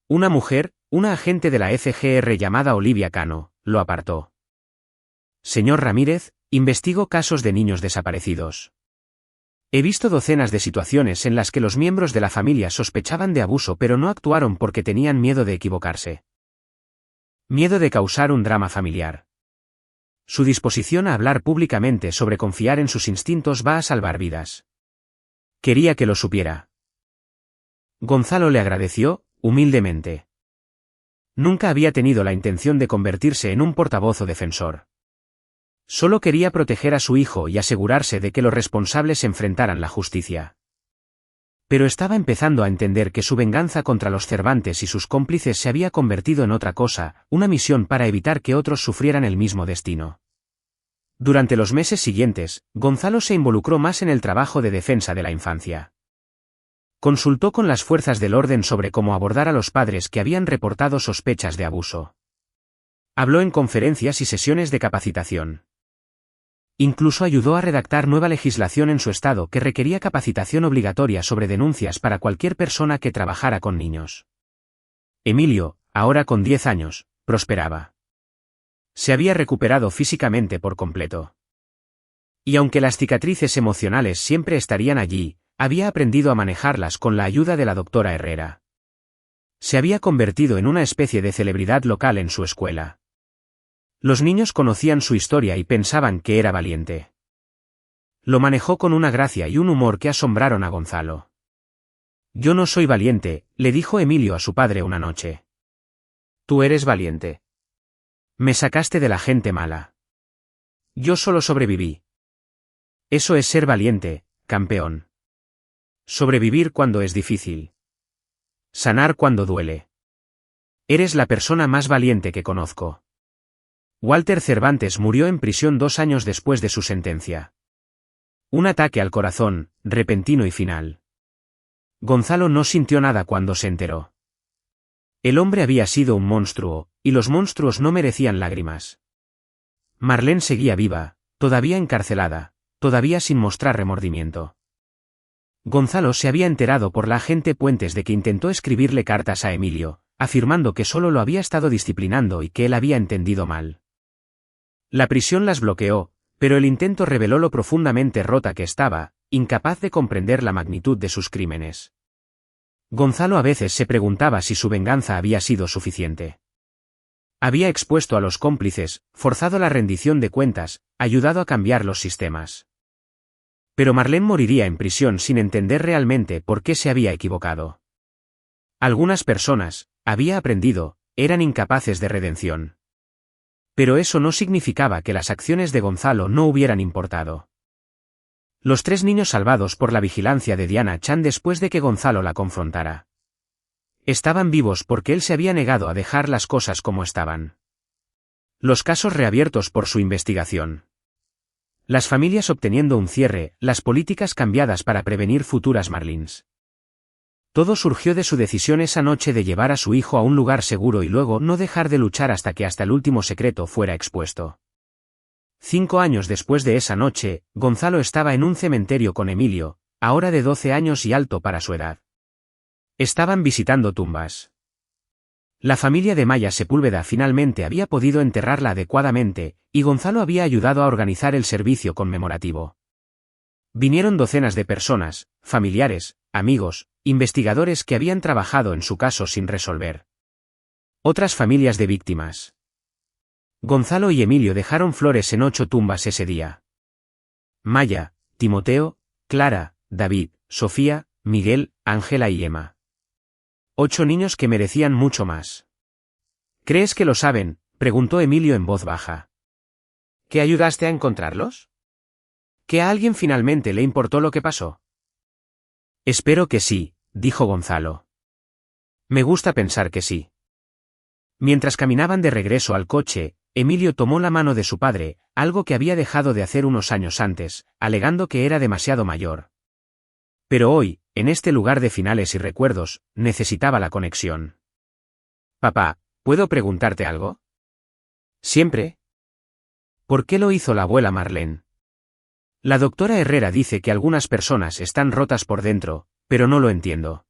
Speaker 1: Una mujer, una agente de la FGR llamada Olivia Cano, lo apartó. Señor Ramírez, investigo casos de niños desaparecidos. He visto docenas de situaciones en las que los miembros de la familia sospechaban de abuso pero no actuaron porque tenían miedo de equivocarse. Miedo de causar un drama familiar. Su disposición a hablar públicamente sobre confiar en sus instintos va a salvar vidas. Quería que lo supiera. Gonzalo le agradeció, humildemente. Nunca había tenido la intención de convertirse en un portavoz o defensor. Solo quería proteger a su hijo y asegurarse de que los responsables enfrentaran la justicia. Pero estaba empezando a entender que su venganza contra los Cervantes y sus cómplices se había convertido en otra cosa, una misión para evitar que otros sufrieran el mismo destino. Durante los meses siguientes, Gonzalo se involucró más en el trabajo de defensa de la infancia. Consultó con las fuerzas del orden sobre cómo abordar a los padres que habían reportado sospechas de abuso. Habló en conferencias y sesiones de capacitación. Incluso ayudó a redactar nueva legislación en su estado que requería capacitación obligatoria sobre denuncias para cualquier persona que trabajara con niños. Emilio, ahora con 10 años, prosperaba. Se había recuperado físicamente por completo. Y aunque las cicatrices emocionales siempre estarían allí, había aprendido a manejarlas con la ayuda de la doctora Herrera. Se había convertido en una especie de celebridad local en su escuela. Los niños conocían su historia y pensaban que era valiente. Lo manejó con una gracia y un humor que asombraron a Gonzalo. «Yo no soy valiente», le dijo Emilio a su padre una noche. «Tú eres valiente. Me sacaste de la gente mala. Yo solo sobreviví. Eso es ser valiente, campeón. Sobrevivir cuando es difícil. Sanar cuando duele. Eres la persona más valiente que conozco». Walter Cervantes murió en prisión 2 años después de su sentencia. Un ataque al corazón, repentino y final. Gonzalo no sintió nada cuando se enteró. El hombre había sido un monstruo, y los monstruos no merecían lágrimas. Marlene seguía viva, todavía encarcelada, todavía sin mostrar remordimiento. Gonzalo se había enterado por la agente Puentes de que intentó escribirle cartas a Emilio, afirmando que solo lo había estado disciplinando y que él había entendido mal. La prisión las bloqueó, pero el intento reveló lo profundamente rota que estaba, incapaz de comprender la magnitud de sus crímenes. Gonzalo a veces se preguntaba si su venganza había sido suficiente. Había expuesto a los cómplices, forzado la rendición de cuentas, ayudado a cambiar los sistemas. Pero Marlene moriría en prisión sin entender realmente por qué se había equivocado. Algunas personas, había aprendido, eran incapaces de redención. Pero eso no significaba que las acciones de Gonzalo no hubieran importado. Los 3 niños salvados por la vigilancia de Diana Chan después de que Gonzalo la confrontara. Estaban vivos porque él se había negado a dejar las cosas como estaban. Los casos reabiertos por su investigación. Las familias obteniendo un cierre, las políticas cambiadas para prevenir futuras Marlins. Todo surgió de su decisión esa noche de llevar a su hijo a un lugar seguro y luego no dejar de luchar hasta que hasta el último secreto fuera expuesto. 5 años después de esa noche, Gonzalo estaba en un cementerio con Emilio, ahora de 12 años y alto para su edad. Estaban visitando tumbas. La familia de Maya Sepúlveda finalmente había podido enterrarla adecuadamente, y Gonzalo había ayudado a organizar el servicio conmemorativo. Vinieron docenas de personas, familiares, amigos, investigadores que habían trabajado en su caso sin resolver. Otras familias de víctimas. Gonzalo y Emilio dejaron flores en 8 tumbas ese día. Maya, Timoteo, Clara, David, Sofía, Miguel, Ángela y Emma. 8 niños que merecían mucho más. ¿Crees que lo saben?, preguntó Emilio en voz baja. ¿Que ayudaste a encontrarlos? ¿Que a alguien finalmente le importó lo que pasó? Espero que sí, dijo Gonzalo. Me gusta pensar que sí. Mientras caminaban de regreso al coche, Emilio tomó la mano de su padre, algo que había dejado de hacer unos años antes, alegando que era demasiado mayor. Pero hoy, en este lugar de finales y recuerdos, necesitaba la conexión. Papá, ¿puedo preguntarte algo? Siempre. ¿Por qué lo hizo la abuela Marlene? La doctora Herrera dice que algunas personas están rotas por dentro, pero no lo entiendo.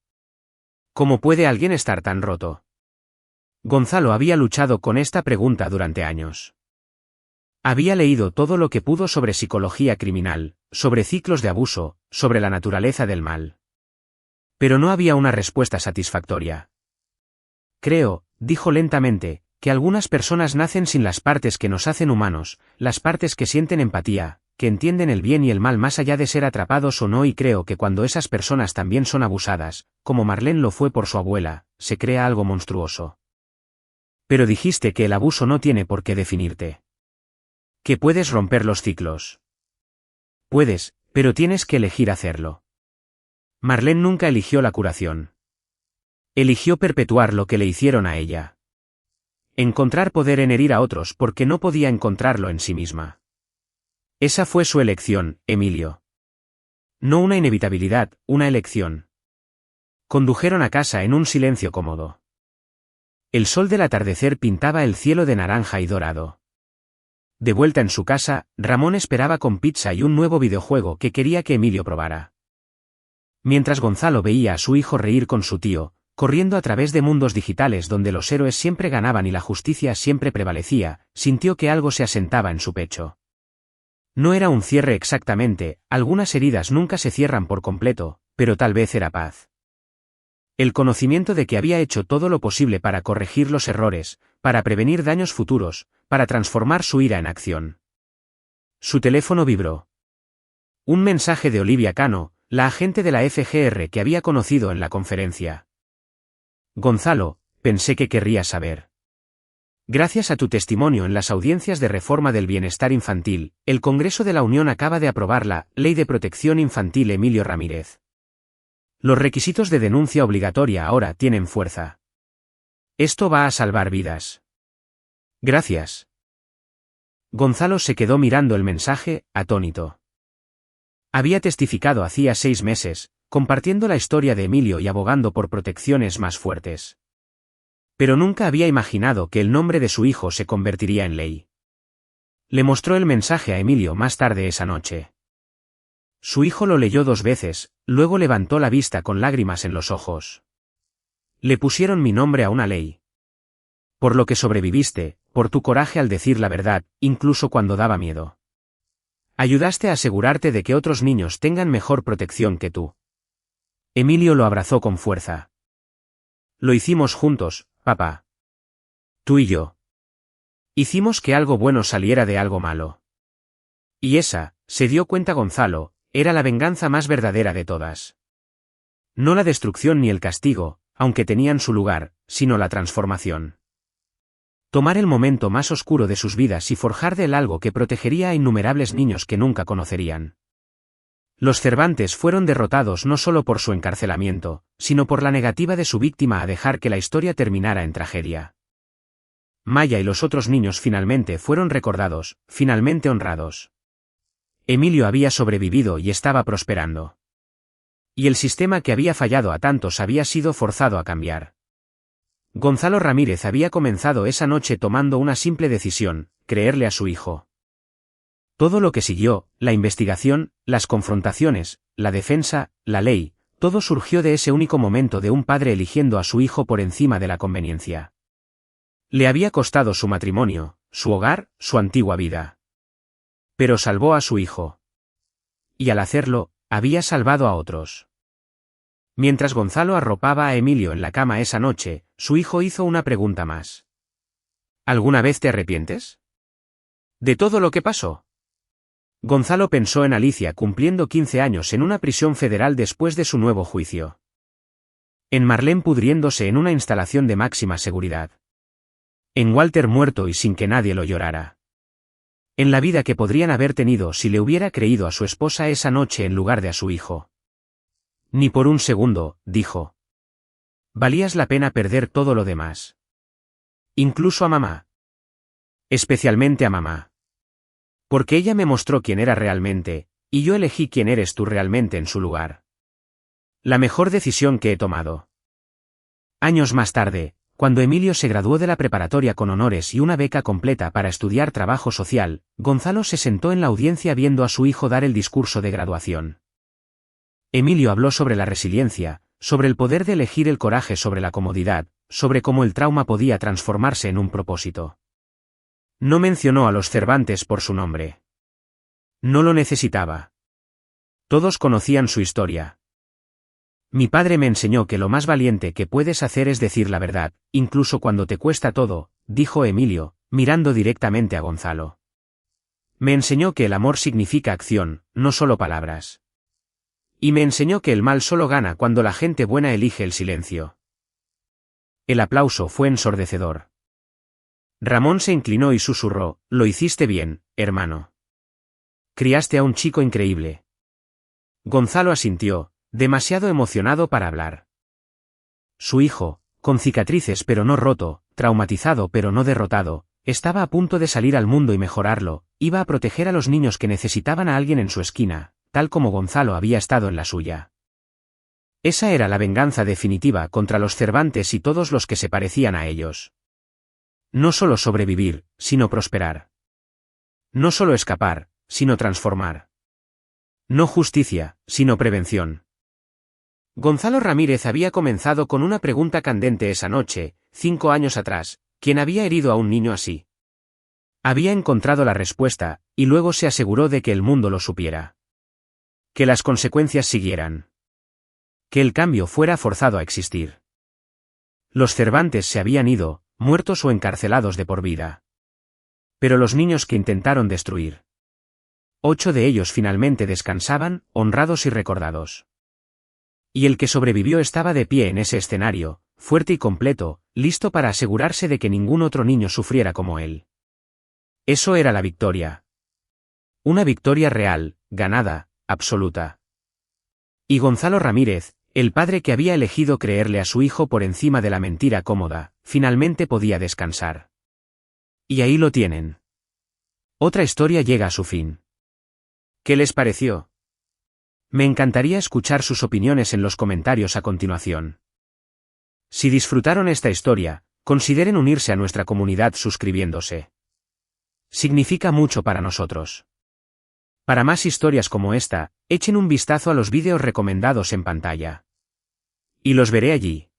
Speaker 1: ¿Cómo puede alguien estar tan roto? Gonzalo había luchado con esta pregunta durante años. Había leído todo lo que pudo sobre psicología criminal, sobre ciclos de abuso, sobre la naturaleza del mal. Pero no había una respuesta satisfactoria. Creo, dijo lentamente, que algunas personas nacen sin las partes que nos hacen humanos, las partes que sienten empatía, que entienden el bien y el mal más allá de ser atrapados o no, y creo que cuando esas personas también son abusadas, como Marlene lo fue por su abuela, se crea algo monstruoso. Pero dijiste que el abuso no tiene por qué definirte. Que puedes romper los ciclos. Puedes, pero tienes que elegir hacerlo. Marlene nunca eligió la curación. Eligió perpetuar lo que le hicieron a ella. Encontrar poder en herir a otros porque no podía encontrarlo en sí misma. Esa fue su elección, Emilio. No una inevitabilidad, una elección. Condujeron a casa en un silencio cómodo. El sol del atardecer pintaba el cielo de naranja y dorado. De vuelta en su casa, Ramón esperaba con pizza y un nuevo videojuego que quería que Emilio probara. Mientras Gonzalo veía a su hijo reír con su tío, corriendo a través de mundos digitales donde los héroes siempre ganaban y la justicia siempre prevalecía, sintió que algo se asentaba en su pecho. No era un cierre exactamente, algunas heridas nunca se cierran por completo, pero tal vez era paz. El conocimiento de que había hecho todo lo posible para corregir los errores, para prevenir daños futuros, para transformar su ira en acción. Su teléfono vibró. Un mensaje de Olivia Cano, la agente de la FGR que había conocido en la conferencia. Gonzalo, pensé que querrías saber. Gracias a tu testimonio en las audiencias de reforma del bienestar infantil, el Congreso de la Unión acaba de aprobar la Ley de Protección Infantil Emilio Ramírez. Los requisitos de denuncia obligatoria ahora tienen fuerza. Esto va a salvar vidas. Gracias. Gonzalo se quedó mirando el mensaje, atónito. Había testificado hacía 6 meses, compartiendo la historia de Emilio y abogando por protecciones más fuertes. Pero nunca había imaginado que el nombre de su hijo se convertiría en ley. Le mostró el mensaje a Emilio más tarde esa noche. Su hijo lo leyó 2 veces, luego levantó la vista con lágrimas en los ojos. Le pusieron mi nombre a una ley. Por lo que sobreviviste, por tu coraje al decir la verdad, incluso cuando daba miedo. Ayudaste a asegurarte de que otros niños tengan mejor protección que tú. Emilio lo abrazó con fuerza. Lo hicimos juntos, papá. Tú y yo. Hicimos que algo bueno saliera de algo malo. Y esa, se dio cuenta Gonzalo, era la venganza más verdadera de todas. No la destrucción ni el castigo, aunque tenían su lugar, sino la transformación. Tomar el momento más oscuro de sus vidas y forjar de él algo que protegería a innumerables niños que nunca conocerían. Los Cervantes fueron derrotados no solo por su encarcelamiento, sino por la negativa de su víctima a dejar que la historia terminara en tragedia. Maya y los otros niños finalmente fueron recordados, finalmente honrados. Emilio había sobrevivido y estaba prosperando. Y el sistema que había fallado a tantos había sido forzado a cambiar. Gonzalo Ramírez había comenzado esa noche tomando una simple decisión, creerle a su hijo. Todo lo que siguió, la investigación, las confrontaciones, la defensa, la ley, todo surgió de ese único momento de un padre eligiendo a su hijo por encima de la conveniencia. Le había costado su matrimonio, su hogar, su antigua vida. Pero salvó a su hijo. Y al hacerlo, había salvado a otros. Mientras Gonzalo arropaba a Emilio en la cama esa noche, su hijo hizo una pregunta más. ¿Alguna vez te arrepientes? ¿De todo lo que pasó? Gonzalo pensó en Alicia cumpliendo 15 años en una prisión federal después de su nuevo juicio. En Marlene pudriéndose en una instalación de máxima seguridad. En Walter muerto y sin que nadie lo llorara. En la vida que podrían haber tenido si le hubiera creído a su esposa esa noche en lugar de a su hijo. Ni por un segundo, dijo. Valías la pena perder todo lo demás. Incluso a mamá. Especialmente a mamá. Porque ella me mostró quién era realmente, y yo elegí quién eres tú realmente en su lugar. La mejor decisión que he tomado. Años más tarde, cuando Emilio se graduó de la preparatoria con honores y una beca completa para estudiar trabajo social, Gonzalo se sentó en la audiencia viendo a su hijo dar el discurso de graduación. Emilio habló sobre la resiliencia, sobre el poder de elegir el coraje sobre la comodidad, sobre cómo el trauma podía transformarse en un propósito. No mencionó a los Cervantes por su nombre. No lo necesitaba. Todos conocían su historia. Mi padre me enseñó que lo más valiente que puedes hacer es decir la verdad, incluso cuando te cuesta todo, dijo Emilio, mirando directamente a Gonzalo. Me enseñó que el amor significa acción, no solo palabras. Y me enseñó que el mal solo gana cuando la gente buena elige el silencio. El aplauso fue ensordecedor. Ramón se inclinó y susurró, lo hiciste bien, hermano. Criaste a un chico increíble. Gonzalo asintió, demasiado emocionado para hablar. Su hijo, con cicatrices pero no roto, traumatizado pero no derrotado, estaba a punto de salir al mundo y mejorarlo, iba a proteger a los niños que necesitaban a alguien en su esquina, tal como Gonzalo había estado en la suya. Esa era la venganza definitiva contra los Cervantes y todos los que se parecían a ellos. No solo sobrevivir, sino prosperar. No solo escapar, sino transformar. No justicia, sino prevención. Gonzalo Ramírez había comenzado con una pregunta candente esa noche, 5 años atrás, ¿quién había herido a un niño así? Había encontrado la respuesta, y luego se aseguró de que el mundo lo supiera. Que las consecuencias siguieran. Que el cambio fuera forzado a existir. Los Cervantes se habían ido, muertos o encarcelados de por vida. Pero los niños que intentaron destruir. 8 de ellos finalmente descansaban, honrados y recordados. Y el que sobrevivió estaba de pie en ese escenario, fuerte y completo, listo para asegurarse de que ningún otro niño sufriera como él. Eso era la victoria. Una victoria real, ganada, absoluta. Y Gonzalo Ramírez, el padre que había elegido creerle a su hijo por encima de la mentira cómoda, finalmente podía descansar. Y ahí lo tienen. Otra historia llega a su fin. ¿Qué les pareció? Me encantaría escuchar sus opiniones en los comentarios a continuación. Si disfrutaron esta historia, consideren unirse a nuestra comunidad suscribiéndose. Significa mucho para nosotros. Para más historias como esta, echen un vistazo a los vídeos recomendados en pantalla. Y los veré allí.